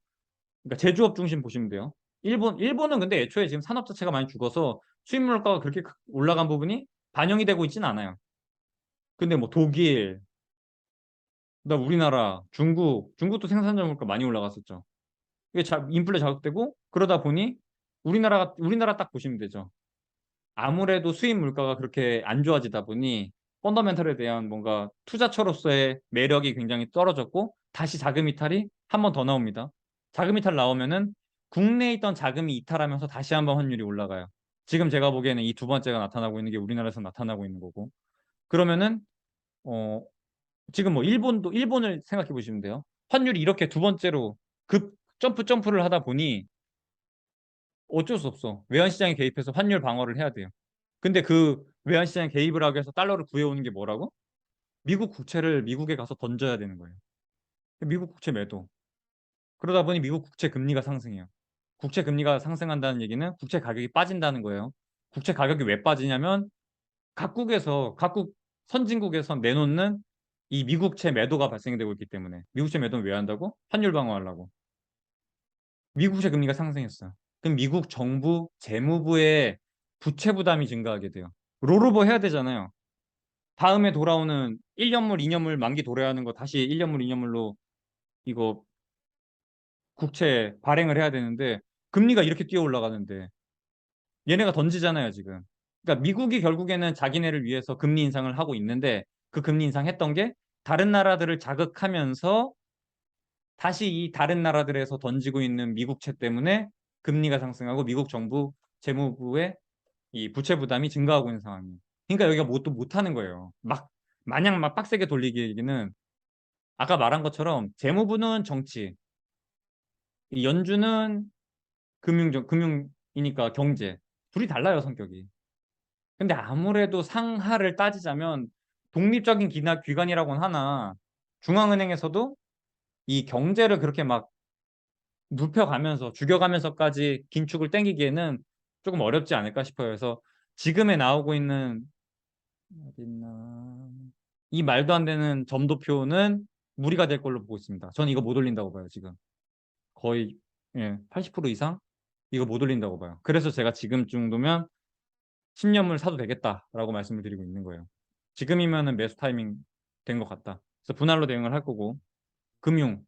그러니까 제조업 중심 보시면 돼요. 일본은 근데 애초에 지금 산업 자체가 많이 죽어서 수입 물가가 그렇게 올라간 부분이 반영이 되고 있지는 않아요. 근데 뭐 독일, 그다음 우리나라, 중국도 생산자 물가 많이 올라갔었죠. 이게 인플레 자극되고 그러다 보니 우리나라 딱 보시면 되죠. 아무래도 수입 물가가 그렇게 안 좋아지다 보니 펀더멘털에 대한 뭔가 투자처로서의 매력이 굉장히 떨어졌고 다시 자금 이탈이 한 번 더 나옵니다. 자금 이탈 나오면은 국내에 있던 자금이 이탈하면서 다시 한번 환율이 올라가요. 지금 제가 보기에는 이 두 번째가 나타나고 있는 게 우리나라에서 나타나고 있는 거고. 그러면은 어 지금 뭐 일본을 생각해 보시면 돼요. 환율이 이렇게 두 번째로 급 점프를 하다 보니 어쩔 수 없어. 외환시장에 개입해서 환율 방어를 해야 돼요. 근데 그 외환시장에 개입을 하기 위해서 달러를 구해오는 게 뭐라고? 미국 국채를 미국에 가서 던져야 되는 거예요. 미국 국채 매도. 그러다 보니 미국 국채 금리가 상승해요. 국채 금리가 상승한다는 얘기는 국채 가격이 빠진다는 거예요. 국채 가격이 왜 빠지냐면 각국 선진국에서 내놓는 이 미국채 매도가 발생되고 있기 때문에 미국채 매도는 왜 한다고? 환율 방어하려고. 미국채 금리가 상승했어요. 그럼 미국 정부 재무부의 부채 부담이 증가하게 돼요. 롤오버 해야 되잖아요. 다음에 돌아오는 1년물, 2년물 만기 도래하는 거 다시 1년물, 2년물로 이거 국채 발행을 해야 되는데 금리가 이렇게 뛰어 올라가는데 얘네가 던지잖아요, 지금. 그러니까 미국이 결국에는 자기네를 위해서 금리 인상을 하고 있는데 그 금리 인상했던 게 다른 나라들을 자극하면서 다시 이 다른 나라들에서 던지고 있는 미국채 때문에 금리가 상승하고 미국 정부 재무부의 이 부채 부담이 증가하고 있는 상황이에요. 그러니까 여기가 또 못하는 거예요. 마냥 막 빡세게 돌리기에는 아까 말한 것처럼 재무부는 정치, 이 연준은 금융이니까 경제. 둘이 달라요, 성격이. 근데 아무래도 상하를 따지자면 독립적인 기관이라고는 하나 중앙은행에서도 이 경제를 그렇게 막 눕혀가면서 죽여가면서까지 긴축을 땡기기에는 조금 어렵지 않을까 싶어요. 그래서 지금에 나오고 있는 어디 있나 이 말도 안 되는 점도표는 무리가 될 걸로 보고 있습니다. 저는 이거 못 올린다고 봐요, 지금. 거의 80% 이상 이거 못 올린다고 봐요. 그래서 제가 지금 정도면 10년물 사도 되겠다라고 말씀을 드리고 있는 거예요. 지금이면은 매수 타이밍 된 것 같다. 그래서 분할로 대응을 할 거고 금융.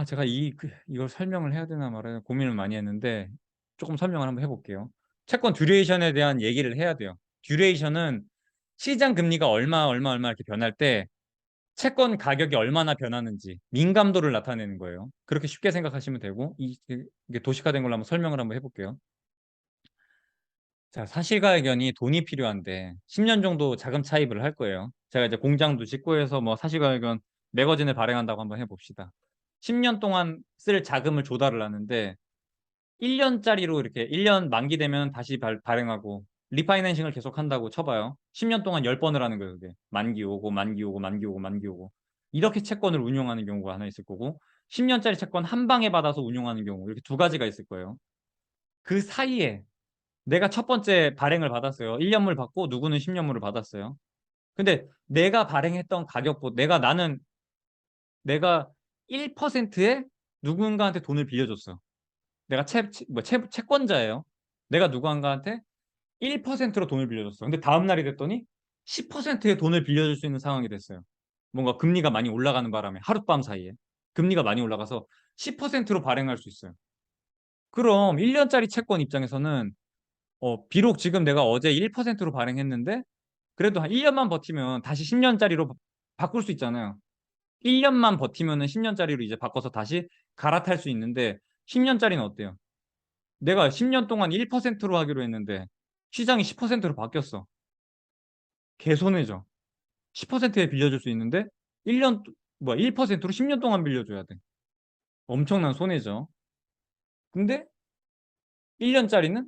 제가 이걸 설명을 해야 되나 말아야 고민을 많이 했는데 조금 설명을 한번 해볼게요. 채권 듀레이션에 대한 얘기를 해야 돼요. 듀레이션은 시장 금리가 얼마 이렇게 변할 때 채권 가격이 얼마나 변하는지 민감도를 나타내는 거예요. 그렇게 쉽게 생각하시면 되고 이게 도식화된 걸로 한번 설명을 한번 해볼게요. 자, 사실가액연이 돈이 필요한데 10년 정도 자금 차입을 할 거예요. 제가 이제 공장도 짓고 해서 뭐 사실가액연 매거진을 발행한다고 한번 해봅시다. 10년 동안 쓸 자금을 조달을 하는데 1년짜리로 이렇게 1년 만기 되면 다시 발행하고 리파이낸싱을 계속 한다고 쳐봐요. 10년 동안 10번을 하는 거예요, 그게. 만기 오고 만기 오고 만기 오고 만기 오고. 이렇게 채권을 운용하는 경우가 하나 있을 거고 10년짜리 채권 한 방에 받아서 운용하는 경우 이렇게 두 가지가 있을 거예요. 그 사이에 내가 첫 번째 발행을 받았어요. 1년물 받고 누구는 10년물을 받았어요. 근데 내가 발행했던 가격보다 내가 1%에 누군가한테 돈을 빌려줬어. 내가 채권자예요. 내가 누군가한테 1%로 돈을 빌려줬어. 근데 다음 날이 됐더니 10%의 돈을 빌려줄 수 있는 상황이 됐어요. 뭔가 금리가 많이 올라가는 바람에 하룻밤 사이에 금리가 많이 올라가서 10%로 발행할 수 있어요. 그럼 1년짜리 채권 입장에서는 비록 지금 내가 어제 1%로 발행했는데 그래도 한 1년만 버티면 다시 10년짜리로 바꿀 수 있잖아요. 1년만 버티면은 10년짜리로 이제 바꿔서 다시 갈아탈 수 있는데 10년짜리는 어때요? 내가 10년 동안 1%로 하기로 했는데 시장이 10%로 바뀌었어. 개손해죠. 10%에 빌려줄 수 있는데 1년 1%로 10년 동안 빌려줘야 돼. 엄청난 손해죠. 근데 1년짜리는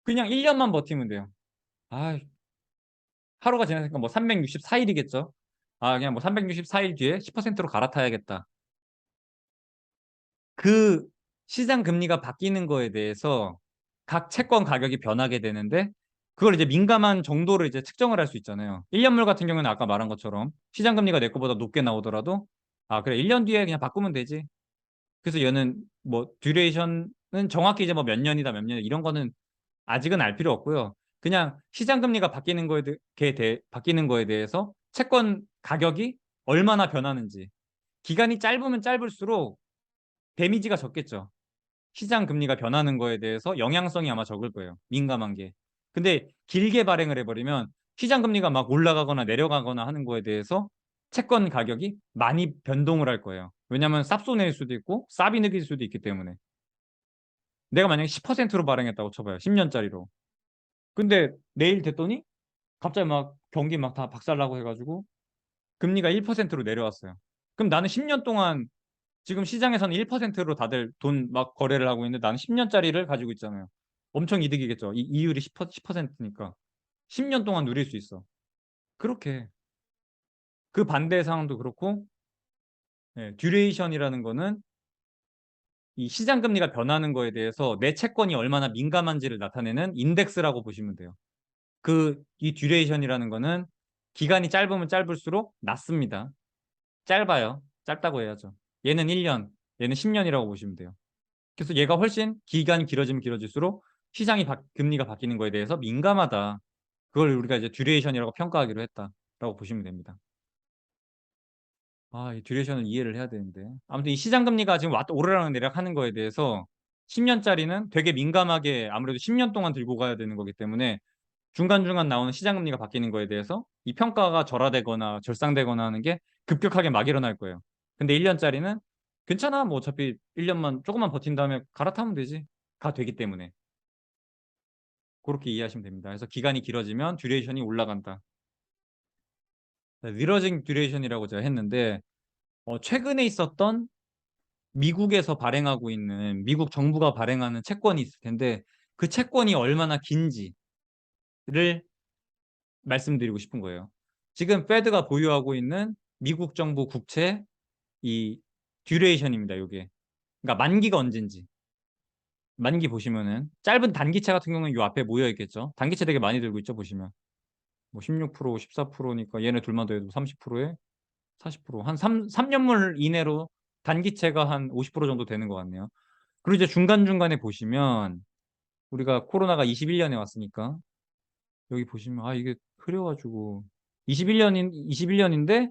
그냥 1년만 버티면 돼요. 아, 하루가 지났으니까 뭐 364일이겠죠. 아, 그냥 뭐 364일 뒤에 10%로 갈아타야겠다. 그 시장 금리가 바뀌는 거에 대해서 각 채권 가격이 변하게 되는데 그걸 이제 민감한 정도를 이제 측정을 할 수 있잖아요. 1년물 같은 경우는 아까 말한 것처럼 시장 금리가 내 거보다 높게 나오더라도 아, 그래. 1년 뒤에 그냥 바꾸면 되지. 그래서 얘는 뭐 듀레이션은 정확히 이제 뭐 몇 년이다 몇 년 이런 거는 아직은 알 필요 없고요. 그냥 시장 금리가 바뀌는 거에 대해서 채권 가격이 얼마나 변하는지 기간이 짧으면 짧을수록 데미지가 적겠죠. 시장 금리가 변하는 거에 대해서 영향성이 아마 적을 거예요. 민감한 게. 근데 길게 발행을 해버리면 시장 금리가 막 올라가거나 내려가거나 하는 거에 대해서 채권 가격이 많이 변동을 할 거예요. 왜냐하면 쌉손해일 수도 있고 쌉이익일 수도 있기 때문에. 내가 만약에 10%로 발행했다고 쳐봐요. 10년짜리로. 근데 내일 됐더니 갑자기 막 경기 막 다 박살나고 해가지고 금리가 1%로 내려왔어요. 그럼 나는 10년 동안 지금 시장에서는 1%로 다들 돈 막 거래를 하고 있는데 나는 10년짜리를 가지고 있잖아요. 엄청 이득이겠죠. 이율이 10%니까. 10년 동안 누릴 수 있어. 그렇게. 그 반대 상황도 그렇고, 듀레이션이라는 거는 이 시장 금리가 변하는 거에 대해서 내 채권이 얼마나 민감한지를 나타내는 인덱스라고 보시면 돼요. 이 듀레이션이라는 거는 기간이 짧으면 짧을수록 낮습니다. 짧아요. 짧다고 해야죠. 얘는 1년, 얘는 10년이라고 보시면 돼요. 그래서 얘가 훨씬 기간이 길어지면 길어질수록 금리가 바뀌는 거에 대해서 민감하다. 그걸 우리가 이제 듀레이션이라고 평가하기로 했다라고 보시면 됩니다. 아, 이 듀레이션을 이해를 해야 되는데. 아무튼 이 시장 금리가 지금 왔다 오르락 내리락 하는 거에 대해서 10년짜리는 되게 민감하게 아무래도 10년 동안 들고 가야 되는 거기 때문에 중간중간 나오는 시장 금리가 바뀌는 거에 대해서 이 평가가 절하되거나 절상되거나 하는 게 급격하게 막 일어날 거예요. 근데 1년짜리는 괜찮아. 뭐 어차피 1년만 조금만 버틴 다음에 갈아타면 되지. 가 되기 때문에. 그렇게 이해하시면 됩니다. 그래서 기간이 길어지면 듀레이션이 올라간다. 늘어진 듀레이션이라고 제가 했는데 최근에 있었던 미국에서 발행하고 있는 미국 정부가 발행하는 채권이 있을 텐데 그 채권이 얼마나 긴지를 말씀드리고 싶은 거예요. 지금 페드가 보유하고 있는 미국 정부 국채 이 듀레이션입니다. 요게. 그러니까 만기가 언젠지. 만기 보시면은 짧은 단기채 같은 경우는 요 앞에 모여 있겠죠. 단기채 되게 많이 들고 있죠, 보시면. 뭐 16%, 14%니까 얘네 둘만 더해도 30%에 40%, 한 3년물 이내로 단기채가 한 50% 정도 되는 것 같네요. 그리고 이제 중간중간에 보시면 우리가 코로나가 21년에 왔으니까 여기 보시면 이게 흐려가지고 21년인데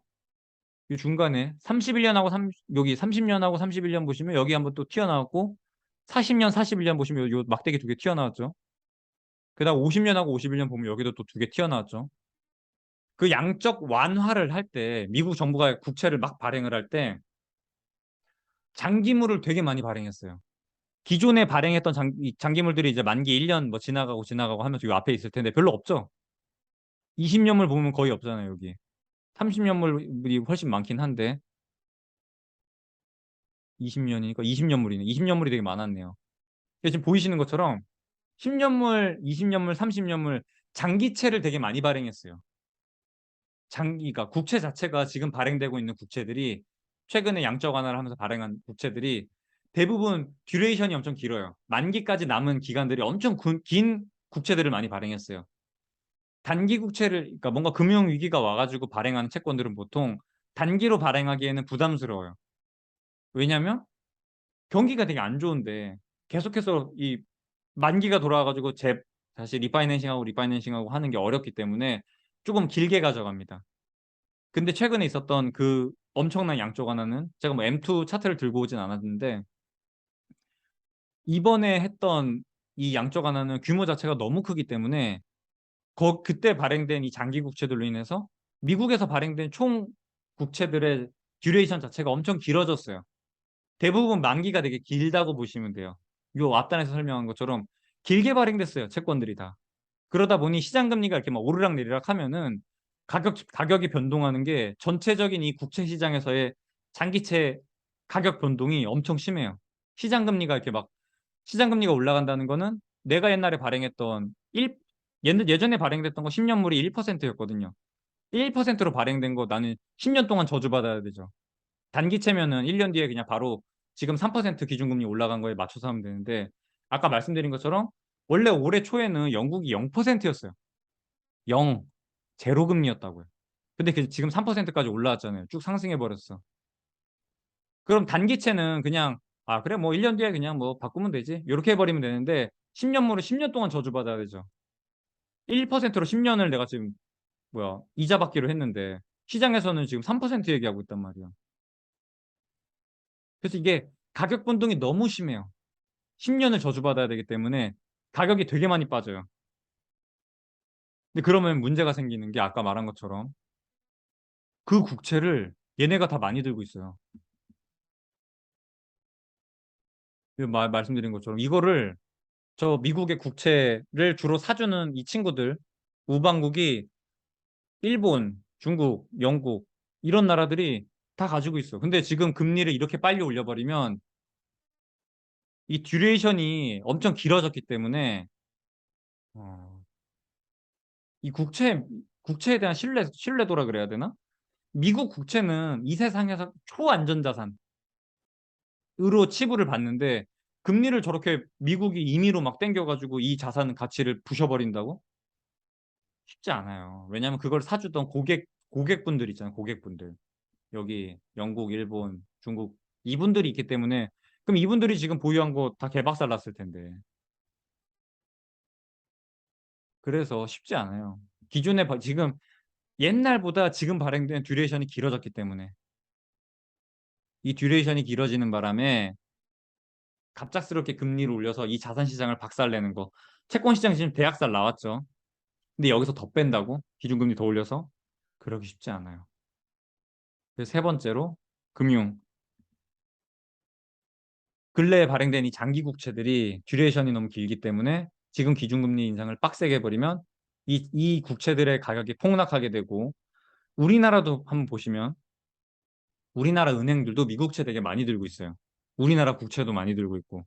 이 중간에 31년하고 여기 30년하고 31년 보시면 여기 한번 또 튀어나왔고 40년, 41년 보시면 요 막대기 두 개 튀어나왔죠. 게다가 50년하고 51년 보면 여기도 또 두 개 튀어나왔죠. 그 양적 완화를 할 때 미국 정부가 국채를 막 발행을 할 때 장기물을 되게 많이 발행했어요. 기존에 발행했던 이 장기물들이 이제 만기 1년 뭐 지나가고 하면서 요 앞에 있을 텐데 별로 없죠. 20년물 보면 거의 없잖아요, 여기. 30년물이 훨씬 많긴 한데 20년이니까 20년물이네. 20년물이 되게 많았네요. 지금 보이시는 것처럼 10년물, 20년물, 30년물 장기채를 되게 많이 발행했어요. 장기가 국채 자체가 지금 발행되고 있는 국채들이 최근에 양적 완화를 하면서 발행한 국채들이 대부분 듀레이션이 엄청 길어요. 만기까지 남은 기간들이 엄청 긴 국채들을 많이 발행했어요. 단기 국채를 그러니까 뭔가 금융 위기가 와가지고 발행하는 채권들은 보통 단기로 발행하기에는 부담스러워요. 왜냐하면 경기가 되게 안 좋은데 계속해서 이 만기가 돌아와가지고 다시 리파이낸싱하고 하는 게 어렵기 때문에 조금 길게 가져갑니다. 근데 최근에 있었던 그 엄청난 양적 완화는 제가 뭐 M2 차트를 들고 오진 않았는데 이번에 했던 이 양적 완화는 규모 자체가 너무 크기 때문에 그때 발행된 이 장기 국채들로 인해서 미국에서 발행된 총 국채들의 듀레이션 자체가 엄청 길어졌어요. 대부분 만기가 되게 길다고 보시면 돼요. 요 앞단에서 설명한 것처럼 길게 발행됐어요. 채권들이 다. 그러다 보니 시장 금리가 이렇게 막 오르락 내리락 하면은 가격이 변동하는 게 전체적인 이 국채 시장에서의 장기채 가격 변동이 엄청 심해요. 시장 금리가 이렇게 막 시장 금리가 올라간다는 거는 내가 옛날에 발행했던 예전에 발행됐던 거 10년물이 1%였거든요. 1%로 발행된 거 나는 10년 동안 저주받아야 되죠. 단기채면은 1년 뒤에 그냥 바로 지금 3% 기준금리 올라간 거에 맞춰서 하면 되는데 아까 말씀드린 것처럼 원래 올해 초에는 영국이 0%였어요. 0, 제로 금리였다고요. 근데 지금 3%까지 올라왔잖아요. 쭉 상승해 버렸어. 그럼 단기채는 그냥 아 그래 뭐 1년 뒤에 그냥 뭐 바꾸면 되지. 이렇게 해버리면 되는데 10년물은 10년 동안 저주받아야 되죠. 1%로 10년을 내가 지금 뭐야 이자 받기로 했는데 시장에서는 지금 3% 얘기하고 있단 말이야. 그래서 이게 가격 변동이 너무 심해요. 10년을 저주받아야 되기 때문에 가격이 되게 많이 빠져요. 근데 그러면 문제가 생기는 게 아까 말한 것처럼 그 국채를 얘네가 다 많이 들고 있어요. 말씀드린 것처럼 이거를 저 미국의 국채를 주로 사주는 이 친구들 우방국이 일본, 중국, 영국 이런 나라들이 다 가지고 있어. 근데 지금 금리를 이렇게 빨리 올려버리면 이 듀레이션이 엄청 길어졌기 때문에 어, 이 국채에 대한 신뢰도라 그래야 되나? 미국 국채는 이 세상에서 초안전자산으로 치부를 받는데 금리를 저렇게 미국이 임의로 막 땡겨가지고 이 자산 가치를 부셔버린다고? 쉽지 않아요. 왜냐하면 그걸 사주던 고객분들 있잖아요. 고객분들. 여기 영국, 일본, 중국 이분들이 있기 때문에 그럼 이분들이 지금 보유한 거 다 개박살 났을 텐데. 그래서 쉽지 않아요. 지금 옛날보다 지금 발행된 듀레이션이 길어졌기 때문에 이 듀레이션이 길어지는 바람에 갑작스럽게 금리를 올려서 이 자산 시장을 박살내는 거. 채권 시장 지금 대학살 나왔죠. 근데 여기서 더 뺀다고? 기준금리 더 올려서? 그러기 쉽지 않아요. 그래서 세 번째로 금융. 근래에 발행된 이 장기 국채들이 듀레이션이 너무 길기 때문에 지금 기준금리 인상을 빡세게 해버리면 이 국채들의 가격이 폭락하게 되고 우리나라도 한번 보시면 우리나라 은행들도 미국채 되게 많이 들고 있어요. 우리나라 국채도 많이 들고 있고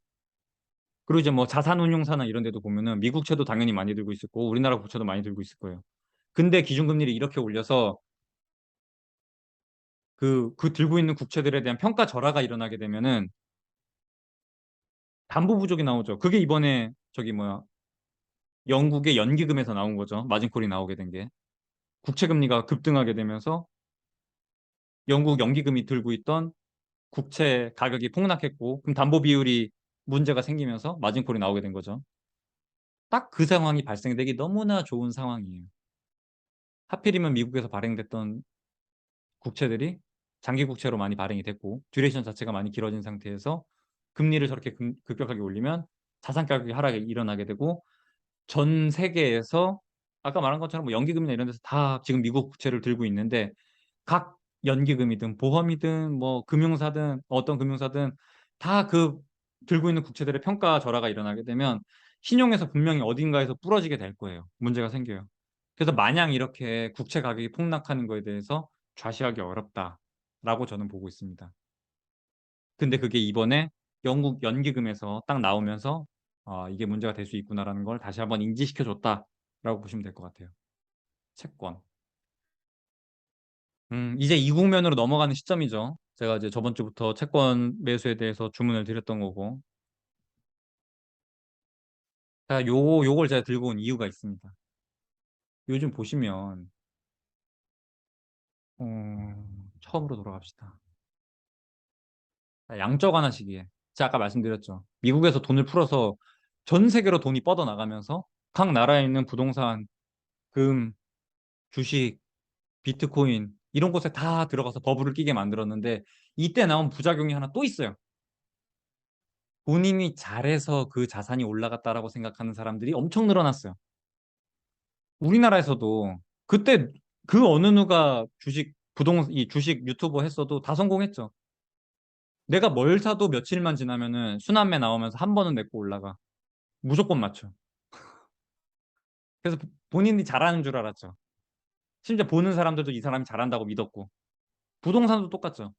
그리고 이제 뭐 자산운용사나 이런 데도 보면은 미국채도 당연히 많이 들고 있을 거고 우리나라 국채도 많이 들고 있을 거예요. 근데 기준금리를 이렇게 올려서 그 들고 있는 국채들에 대한 평가 절하가 일어나게 되면은 담보 부족이 나오죠. 그게 이번에 저기 뭐야 영국의 연기금에서 나온 거죠. 마진콜이 나오게 된 게. 국채 금리가 급등하게 되면서 영국 연기금이 들고 있던 국채 가격이 폭락했고 그럼 담보 비율이 문제가 생기면서 마진콜이 나오게 된 거죠. 딱 그 상황이 발생되기 너무나 좋은 상황이에요. 하필이면 미국에서 발행됐던 국채들이 장기 국채로 많이 발행이 됐고 듀레이션 자체가 많이 길어진 상태에서 금리를 저렇게 급격하게 올리면 자산 가격이 하락이 일어나게 되고 전 세계에서 아까 말한 것처럼 뭐 연기금이나 이런 데서 다 지금 미국 국채를 들고 있는데 각 연기금이든 보험이든 뭐 금융사든 어떤 금융사든 다 그 들고 있는 국채들의 평가 절하가 일어나게 되면 신용에서 분명히 어딘가에서 부러지게 될 거예요. 문제가 생겨요. 그래서 마냥 이렇게 국채 가격이 폭락하는 거에 대해서 좌시하기 어렵다라고 저는 보고 있습니다. 근데 그게 이번에 영국 연기금에서 딱 나오면서 이게 문제가 될 수 있구나라는 걸 다시 한번 인지시켜 줬다라고 보시면 될 것 같아요. 채권. 이제 이 국면으로 넘어가는 시점이죠. 제가 이제 저번 주부터 채권 매수에 대해서 주문을 드렸던 거고. 요걸 제가 들고 온 이유가 있습니다. 요즘 보시면, 처음으로 돌아갑시다. 양적 완화 시기에. 제가 아까 말씀드렸죠. 미국에서 돈을 풀어서 전 세계로 돈이 뻗어나가면서 각 나라에 있는 부동산, 금, 주식, 비트코인 이런 곳에 다 들어가서 버블을 끼게 만들었는데 이때 나온 부작용이 하나 또 있어요. 본인이 잘해서 그 자산이 올라갔다라고 생각하는 사람들이 엄청 늘어났어요. 우리나라에서도 그때 그 어느 누가 이 주식 유튜버 했어도 다 성공했죠. 내가 뭘 사도 며칠만 지나면은 순환매 나오면서 한 번은 내 거 올라가. 무조건 맞죠. 그래서 본인이 잘하는 줄 알았죠. 심지어 보는 사람들도 이 사람이 잘한다고 믿었고. 부동산도 똑같죠.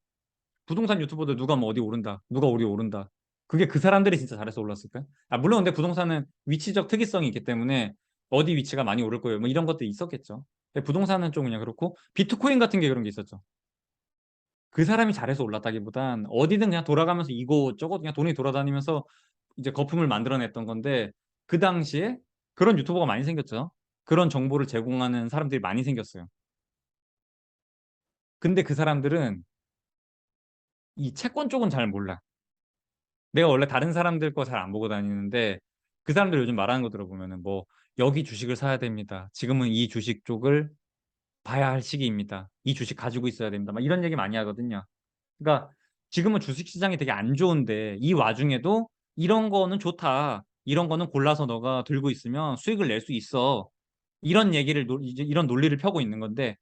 부동산 유튜버들 누가 뭐 어디 오른다. 누가 어디 오른다. 그게 그 사람들이 진짜 잘해서 올랐을까요? 아, 물론 근데 부동산은 위치적 특이성이 있기 때문에 어디 위치가 많이 오를 거예요. 뭐 이런 것도 있었겠죠. 근데 부동산은 좀 그냥 그렇고 비트코인 같은 게 그런 게 있었죠. 그 사람이 잘해서 올랐다기보단 어디든 그냥 돌아가면서 이곳저곳 그냥 돈이 돌아다니면서 이제 거품을 만들어냈던 건데 그 당시에 그런 유튜버가 많이 생겼죠. 그런 정보를 제공하는 사람들이 많이 생겼어요. 근데 그 사람들은 이 채권 쪽은 잘 몰라. 내가 원래 다른 사람들 거 잘 안 보고 다니는데 그 사람들 요즘 말하는 거 들어보면은 뭐 여기 주식을 사야 됩니다. 지금은 이 주식 쪽을 봐야 할 시기입니다. 이 주식 가지고 있어야 됩니다. 막 이런 얘기 많이 하거든요. 그러니까 지금은 주식 시장이 되게 안 좋은데 이 와중에도 이런 거는 좋다. 이런 거는 골라서 너가 들고 있으면 수익을 낼 수 있어. 이런 얘기를 이제 이런 논리를 펴고 있는 건데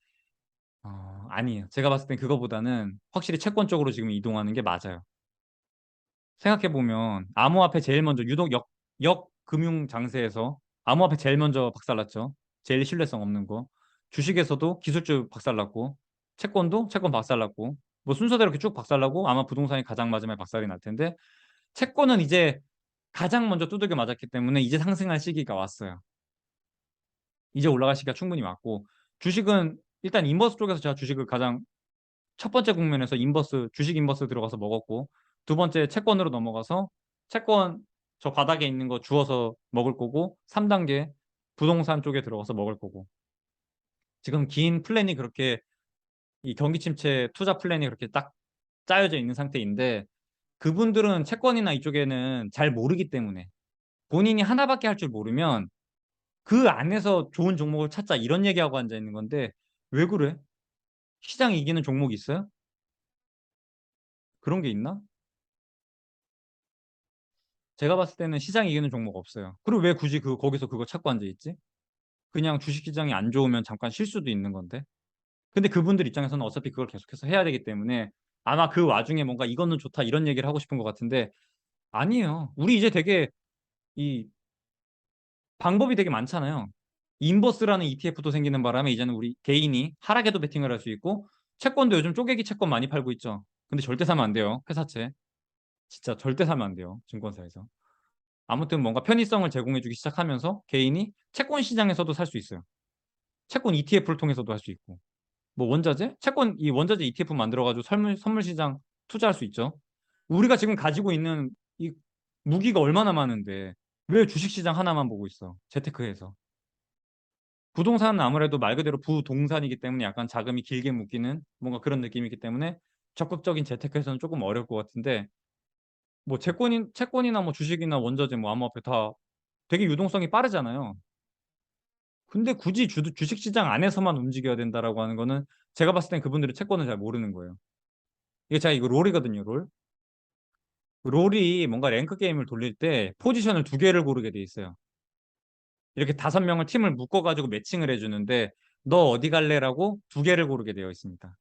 아니에요. 제가 봤을 땐 그거보다는 확실히 채권 쪽으로 지금 이동하는 게 맞아요. 생각해보면 암호화폐 제일 먼저 유독 역금융 장세에서 암호화폐 제일 먼저 박살났죠. 제일 신뢰성 없는 거. 주식에서도 기술주 박살났고 채권도 채권 박살났고 뭐 순서대로 이렇게 쭉 박살나고 아마 부동산이 가장 마지막에 박살이 날 텐데 채권은 이제 가장 먼저 두들겨 맞았기 때문에 이제 상승할 시기가 왔어요. 이제 올라갈 시기가 충분히 왔고 주식은 일단 인버스 쪽에서 제가 주식을 가장 첫 번째 국면에서 주식 인버스 들어가서 먹었고, 두 번째 채권으로 넘어가서 채권 저 바닥에 있는 거 주워서 먹을 거고, 3단계 부동산 쪽에 들어가서 먹을 거고. 지금 긴 플랜이 그렇게 이 경기 침체 투자 플랜이 그렇게 딱 짜여져 있는 상태인데, 그분들은 채권이나 이쪽에는 잘 모르기 때문에 본인이 하나밖에 할 줄 모르면 그 안에서 좋은 종목을 찾자 이런 얘기하고 앉아 있는 건데, 왜 그래? 시장 이기는 종목 있어요? 그런 게 있나? 제가 봤을 때는 시장 이기는 종목 없어요. 그리고 왜 굳이 거기서 그거 찾고 앉아 있지? 그냥 주식시장이 안 좋으면 잠깐 쉴 수도 있는 건데. 근데 그분들 입장에서는 어차피 그걸 계속해서 해야 되기 때문에 아마 그 와중에 뭔가 이거는 좋다 이런 얘기를 하고 싶은 것 같은데 아니에요. 우리 이제 되게 이 방법이 되게 많잖아요. 인버스라는 ETF도 생기는 바람에 이제는 우리 개인이 하락에도 베팅을 할 수 있고 채권도 요즘 쪼개기 채권 많이 팔고 있죠. 근데 절대 사면 안 돼요. 회사채. 진짜 절대 사면 안 돼요. 증권사에서. 아무튼 뭔가 편의성을 제공해주기 시작하면서 개인이 채권 시장에서도 살 수 있어요. 채권 ETF를 통해서도 할 수 있고. 뭐 원자재? 이 원자재 ETF 만들어가지고 선물 시장 투자할 수 있죠. 우리가 지금 가지고 있는 이 무기가 얼마나 많은데 왜 주식 시장 하나만 보고 있어? 재테크에서. 부동산은 아무래도 말 그대로 부동산이기 때문에 약간 자금이 길게 묶이는 뭔가 그런 느낌이기 때문에 적극적인 재테크에서는 조금 어려울 것 같은데 뭐 채권이나 뭐 주식이나 원자재 뭐 암호화폐 다 되게 유동성이 빠르잖아요. 근데 굳이 주식 시장 안에서만 움직여야 된다라고 하는 거는 제가 봤을 땐 그분들이 채권을 잘 모르는 거예요. 이게 제가 이거 롤이거든요, 롤. 롤이 뭔가 랭크 게임을 돌릴 때 포지션을 두 개를 고르게 돼 있어요. 이렇게 5명을 팀을 묶어가지고 매칭을 해주는데 너 어디 갈래라고 두 개를 고르게 되어 있습니다.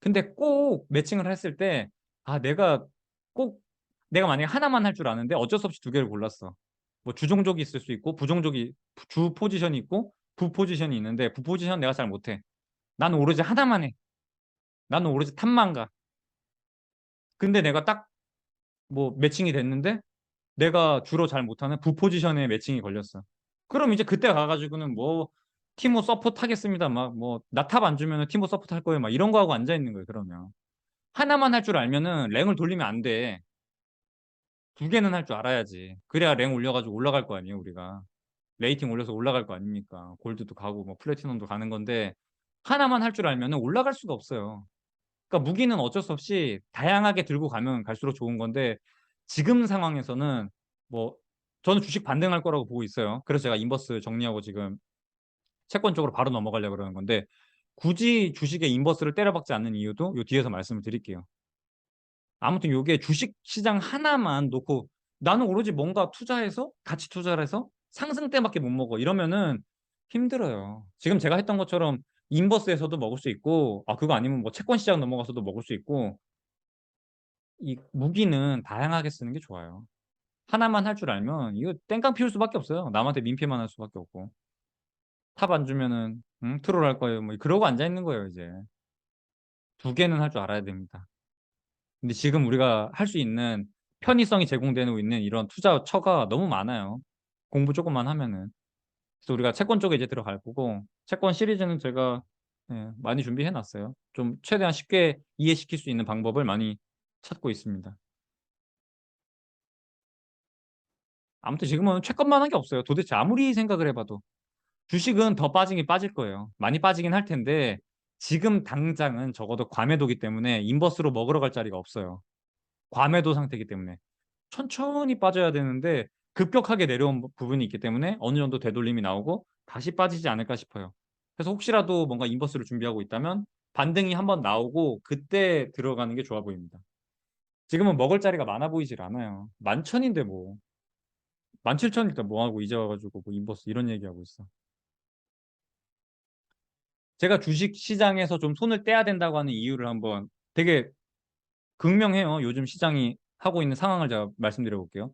근데 꼭 매칭을 했을 때 꼭 내가 만약에 하나만 할 줄 아는데 어쩔 수 없이 두 개를 골랐어. 뭐 주종족이 있을 수 있고 주 포지션이 있고 부 포지션이 있는데 부 포지션 내가 잘 못해. 나는 오로지 하나만 해. 나는 오로지 탑만 가. 근데 내가 딱 뭐 매칭이 됐는데 내가 주로 잘 못하는 부 포지션에 매칭이 걸렸어. 그럼 이제 그때 가가지고는 뭐 티모 서포트 하겠습니다. 막 뭐 나 탑 안 주면은 티모 서포트 할 거예요. 막 이런 거 하고 앉아 있는 거예요. 그러면 하나만 할 줄 알면은 랭을 돌리면 안 돼. 두 개는 할 줄 알아야지. 그래야 랭 올려가지고 올라갈 거 아니에요, 우리가. 레이팅 올려서 올라갈 거 아닙니까? 골드도 가고 뭐 플래티넘도 가는 건데 하나만 할 줄 알면은 올라갈 수가 없어요. 그러니까 무기는 어쩔 수 없이 다양하게 들고 가면 갈수록 좋은 건데 지금 상황에서는 뭐 저는 주식 반등할 거라고 보고 있어요. 그래서 제가 인버스 정리하고 지금 채권 쪽으로 바로 넘어가려고 그러는 건데 굳이 주식에 인버스를 때려박지 않는 이유도 요 뒤에서 말씀을 드릴게요. 아무튼 요게 주식 시장 하나만 놓고 나는 오로지 뭔가 투자해서 같이 투자를 해서 상승 때밖에 못 먹어 이러면은 힘들어요. 지금 제가 했던 것처럼 인버스에서도 먹을 수 있고 그거 아니면 뭐 채권 시장 넘어가서도 먹을 수 있고 이 무기는 다양하게 쓰는 게 좋아요. 하나만 할 줄 알면 이거 땡깡 피울 수밖에 없어요. 남한테 민폐만 할 수밖에 없고 탑 안 주면은 트롤 할 거예요. 뭐 그러고 앉아 있는 거예요 이제. 두 개는 할 줄 알아야 됩니다. 근데 지금 우리가 할 수 있는 편의성이 제공되고 있는 이런 투자 처가 너무 많아요. 공부 조금만 하면은. 그래서 우리가 채권 쪽에 이제 들어갈 거고, 채권 시리즈는 제가 많이 준비해 놨어요. 좀 최대한 쉽게 이해시킬 수 있는 방법을 많이 찾고 있습니다. 아무튼 지금은 채권만 한 게 없어요. 도대체 아무리 생각을 해봐도. 주식은 더 빠지긴 빠질 거예요. 많이 빠지긴 할 텐데, 지금 당장은 적어도 과매도기 때문에 인버스로 먹으러 갈 자리가 없어요. 과매도 상태이기 때문에. 천천히 빠져야 되는데 급격하게 내려온 부분이 있기 때문에 어느 정도 되돌림이 나오고 다시 빠지지 않을까 싶어요. 그래서 혹시라도 뭔가 인버스를 준비하고 있다면 반등이 한번 나오고 그때 들어가는 게 좋아 보입니다. 지금은 먹을 자리가 많아 보이질 않아요. 11,000인데 뭐 17,000이니까 뭐 하고 이제 와가지고 뭐 인버스 이런 얘기하고 있어. 제가 주식 시장에서 좀 손을 떼야 된다고 하는 이유를 한번 되게 극명해요. 요즘 시장이 하고 있는 상황을 제가 말씀드려 볼게요.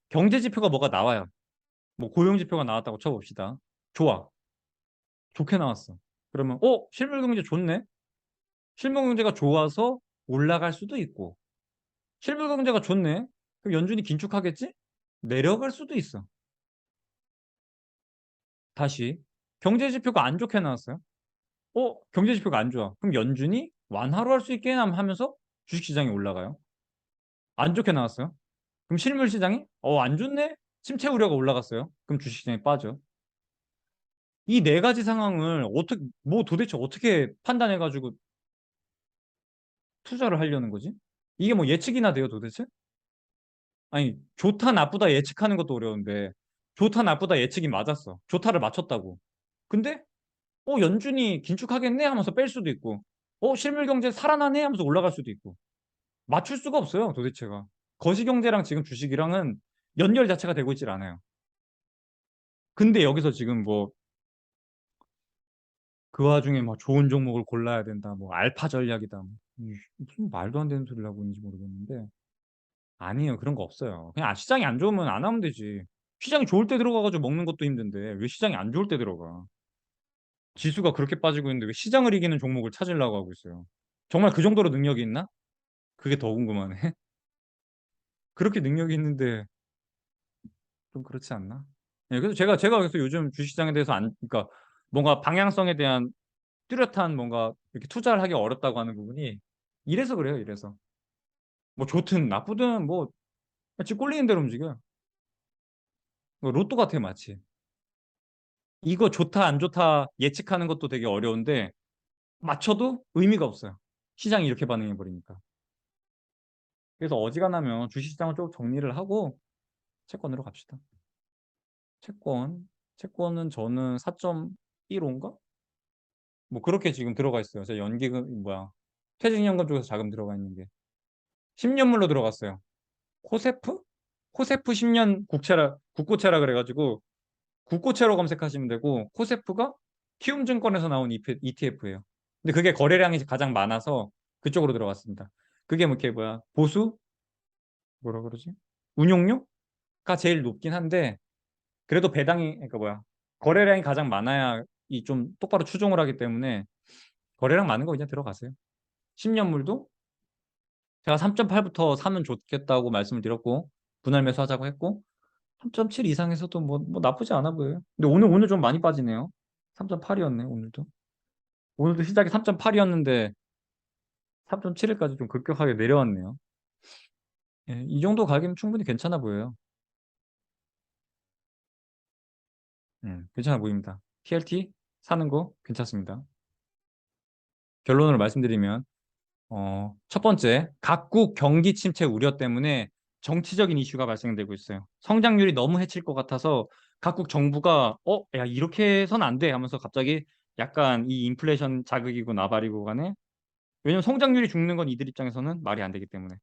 경제 지표가 뭐가 나와요. 뭐 고용 지표가 나왔다고 쳐봅시다. 좋아. 좋게 나왔어. 그러면 실물 경제 좋네. 실물 경제가 좋아서 올라갈 수도 있고 실물 경제가 좋네. 그럼 연준이 긴축하겠지? 내려갈 수도 있어. 다시 경제 지표가 안 좋게 나왔어요. 경제 지표가 안 좋아. 그럼 연준이 완화로 할 수 있게 하면서 주식 시장이 올라가요. 안 좋게 나왔어요. 그럼 실물 시장이 안 좋네. 침체 우려가 올라갔어요. 그럼 주식 시장이 빠져. 이 네 가지 상황을 어떻게 뭐 도대체 어떻게 판단해 가지고 투자를 하려는 거지? 이게 뭐 예측이나 돼요, 도대체? 아니, 좋다, 나쁘다 예측하는 것도 어려운데, 좋다, 나쁘다 예측이 맞았어. 좋다를 맞췄다고. 근데, 연준이 긴축하겠네 하면서 뺄 수도 있고, 실물 경제 살아나네 하면서 올라갈 수도 있고, 맞출 수가 없어요, 도대체가. 거시경제랑 지금 주식이랑은 연결 자체가 되고 있질 않아요. 근데 여기서 지금 뭐, 그 와중에 뭐 좋은 종목을 골라야 된다, 뭐, 알파 전략이다, 뭐, 무슨 말도 안 되는 소리를 하고 있는지 모르겠는데, 아니에요. 그런 거 없어요. 그냥 시장이 안 좋으면 안 하면 되지. 시장이 좋을 때 들어가가지고 먹는 것도 힘든데 왜 시장이 안 좋을 때 들어가? 지수가 그렇게 빠지고 있는데 왜 시장을 이기는 종목을 찾으려고 하고 있어요? 정말 그 정도로 능력이 있나? 그게 더 궁금하네. 그렇게 능력이 있는데 좀 그렇지 않나? 그래서 제가 그래서 요즘 주식시장에 대해서 그러니까 뭔가 방향성에 대한 뚜렷한 뭔가 이렇게 투자를 하기 어렵다고 하는 부분이 이래서 그래요. 이래서 뭐 좋든 나쁘든 뭐 지 꼴리는 대로 움직여요. 뭐 로또 같아요, 마치. 이거 좋다 안 좋다 예측하는 것도 되게 어려운데 맞춰도 의미가 없어요. 시장이 이렇게 반응해 버리니까. 그래서 어지간하면 주식시장을 좀 정리를 하고 채권으로 갑시다. 채권은 저는 4.15인가? 뭐 그렇게 지금 들어가 있어요. 제 연기금 뭐야? 퇴직연금 쪽에서 자금 들어가 있는 게 10년물로 들어갔어요. 코세프? 코세프 10년 국고채라 그래가지고 국고채로 검색하시면 되고 코세프가 키움증권에서 나온 ETF예요. 근데 그게 거래량이 가장 많아서 그쪽으로 들어갔습니다. 그게 뭐 이렇게 뭐야 보수 뭐라 그러지? 운용료가 제일 높긴 한데 그래도 배당이 그러니까 뭐야 거래량이 가장 많아야 이 좀 똑바로 추종을 하기 때문에 거래량 많은 거 그냥 들어가세요. 10년물도 제가 3.8부터 사면 좋겠다고 말씀을 드렸고 분할 매수하자고 했고 3.7 이상에서도 뭐 나쁘지 않아 보여요. 근데 오늘 좀 많이 빠지네요. 3.8이었네 오늘도. 오늘도 시작이 3.8이었는데 3.7일까지 좀 급격하게 내려왔네요. 이 정도 가격이면 충분히 괜찮아 보여요. 괜찮아 보입니다. TLT 사는 거 괜찮습니다. 결론으로 말씀드리면 첫 번째, 각국 경기 침체 우려 때문에 정치적인 이슈가 발생되고 있어요. 성장률이 너무 해칠 것 같아서 각국 정부가 야, 이렇게 해서는 안 돼 하면서 갑자기 약간 이 인플레이션 자극이고 나발이고 간에 왜냐면 성장률이 죽는 건 이들 입장에서는 말이 안 되기 때문에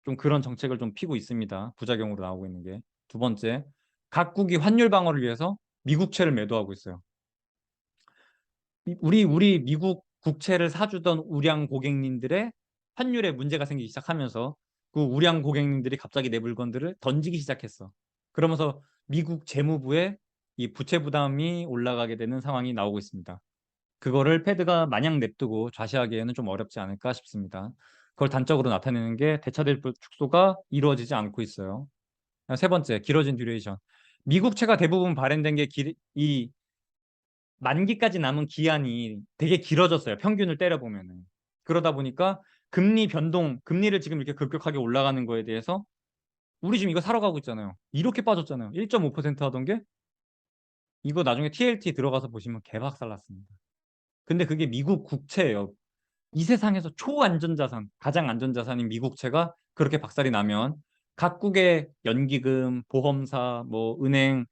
좀 그런 정책을 좀 피고 있습니다. 부작용으로 나오고 있는 게. 두 번째, 각국이 환율 방어를 위해서 미국채를 매도하고 있어요. 우리 미국 국채를 사주던 우량 고객님들의 환율에 문제가 생기기 시작하면서 그 우량 고객님들이 갑자기 내 물건들을 던지기 시작했어. 그러면서 미국 재무부에 이 부채 부담이 올라가게 되는 상황이 나오고 있습니다. 그거를 패드가 마냥 냅두고 좌시하기에는 좀 어렵지 않을까 싶습니다. 그걸 단적으로 나타내는 게 대차대조 축소가 이루어지지 않고 있어요. 세 번째, 길어진 듀레이션. 미국채가 대부분 발행된 게 이 만기까지 남은 기한이 되게 길어졌어요. 평균을 때려보면은. 그러다 보니까 금리 변동, 금리를 지금 이렇게 급격하게 올라가는 거에 대해서 우리 지금 이거 사러 가고 있잖아요. 이렇게 빠졌잖아요. 1.5% 하던 게 이거 나중에 TLT 들어가서 보시면 개박살 났습니다. 근데 그게 미국 국채예요. 이 세상에서 초안전자산, 가장 안전자산인 미국채가 그렇게 박살이 나면 각국의 연기금, 보험사, 뭐 은행,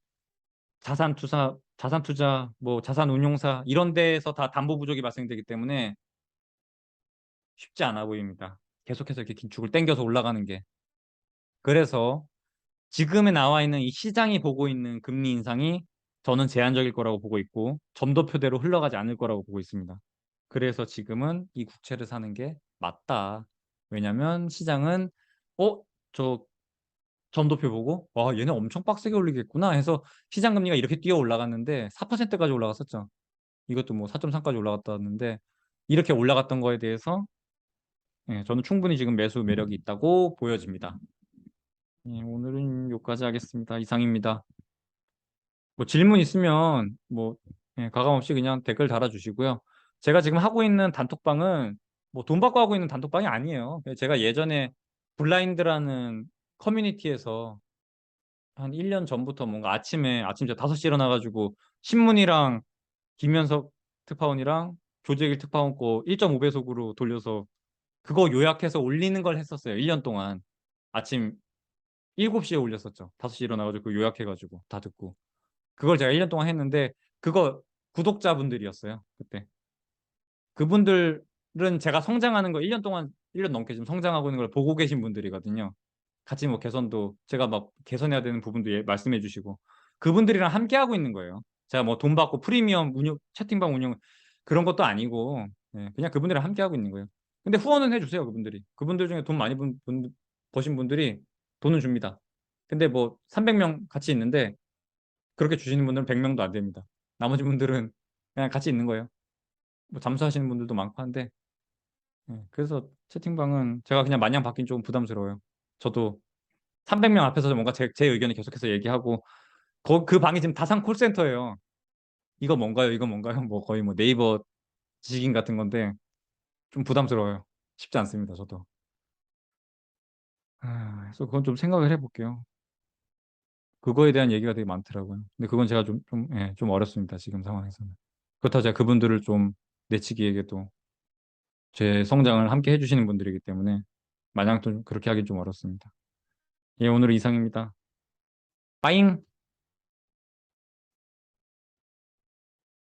자산 투자, 뭐 자산 운용사 이런 데에서 다 담보 부족이 발생되기 때문에 쉽지 않아 보입니다. 계속해서 이렇게 긴축을 땡겨서 올라가는 게. 그래서 지금에 나와 있는 이 시장이 보고 있는 금리 인상이 저는 제한적일 거라고 보고 있고 점도표대로 흘러가지 않을 거라고 보고 있습니다. 그래서 지금은 이 국채를 사는 게 맞다. 왜냐면 시장은 저 점도표 보고 와 얘네 엄청 빡세게 올리겠구나 해서 시장 금리가 이렇게 뛰어 올라갔는데 4%까지 올라갔었죠. 이것도 뭐 4.3까지 올라갔다는데 이렇게 올라갔던 거에 대해서 예, 저는 충분히 지금 매수 매력이 있다고 보여집니다. 예, 오늘은 여기까지 하겠습니다. 이상입니다. 뭐 질문 있으면 뭐 가감 없이 그냥 댓글 달아주시고요. 제가 지금 하고 있는 단톡방은 뭐 돈 받고 하고 있는 단톡방이 아니에요. 제가 예전에 블라인드라는 커뮤니티에서 한 1년 전부터 뭔가 아침 제가 5시 일어나가지고 신문이랑 김현석 특파원이랑 조재길 특파원 거 1.5배속으로 돌려서 그거 요약해서 올리는 걸 했었어요. 1년 동안. 아침 7시에 올렸었죠. 5시 일어나가지고 그 요약해가지고 다 듣고. 그걸 제가 1년 동안 했는데 그거 구독자분들이었어요. 그때. 그분들은 제가 성장하는 거 1년 동안 1년 넘게 지금 성장하고 있는 걸 보고 계신 분들이거든요. 같이 뭐 개선도 제가 막 개선해야 되는 부분도 말씀해 주시고 그분들이랑 함께 하고 있는 거예요. 제가 뭐 돈 받고 프리미엄 운영 채팅방 운영 그런 것도 아니고 그냥 그분들이랑 함께 하고 있는 거예요. 근데 후원은 해주세요 그분들이. 그분들 중에 돈 많이 버신 분들이 돈은 줍니다. 근데 뭐 300명 같이 있는데 그렇게 주시는 분들은 100명도 안 됩니다. 나머지 분들은 그냥 같이 있는 거예요. 뭐 잠수하시는 분들도 많고 한데 그래서 채팅방은 제가 그냥 마냥 받긴 좀 부담스러워요. 저도 300명 앞에서 뭔가 제 의견을 계속해서 얘기하고 그 방이 지금 다산 콜센터예요. 이거 뭔가요? 이거 뭔가요? 뭐 거의 뭐 네이버 지식인 같은 건데 좀 부담스러워요. 쉽지 않습니다. 저도. 그래서 그건 좀 생각을 해볼게요. 그거에 대한 얘기가 되게 많더라고요. 근데 그건 제가 좀 어렵습니다. 지금 상황에서는. 그렇다고 제가 그분들을 좀 내치기에도 제 성장을 함께 해주시는 분들이기 때문에 마냥 좀 그렇게 하긴 좀 어렵습니다. 예, 오늘 이상입니다. 빠잉!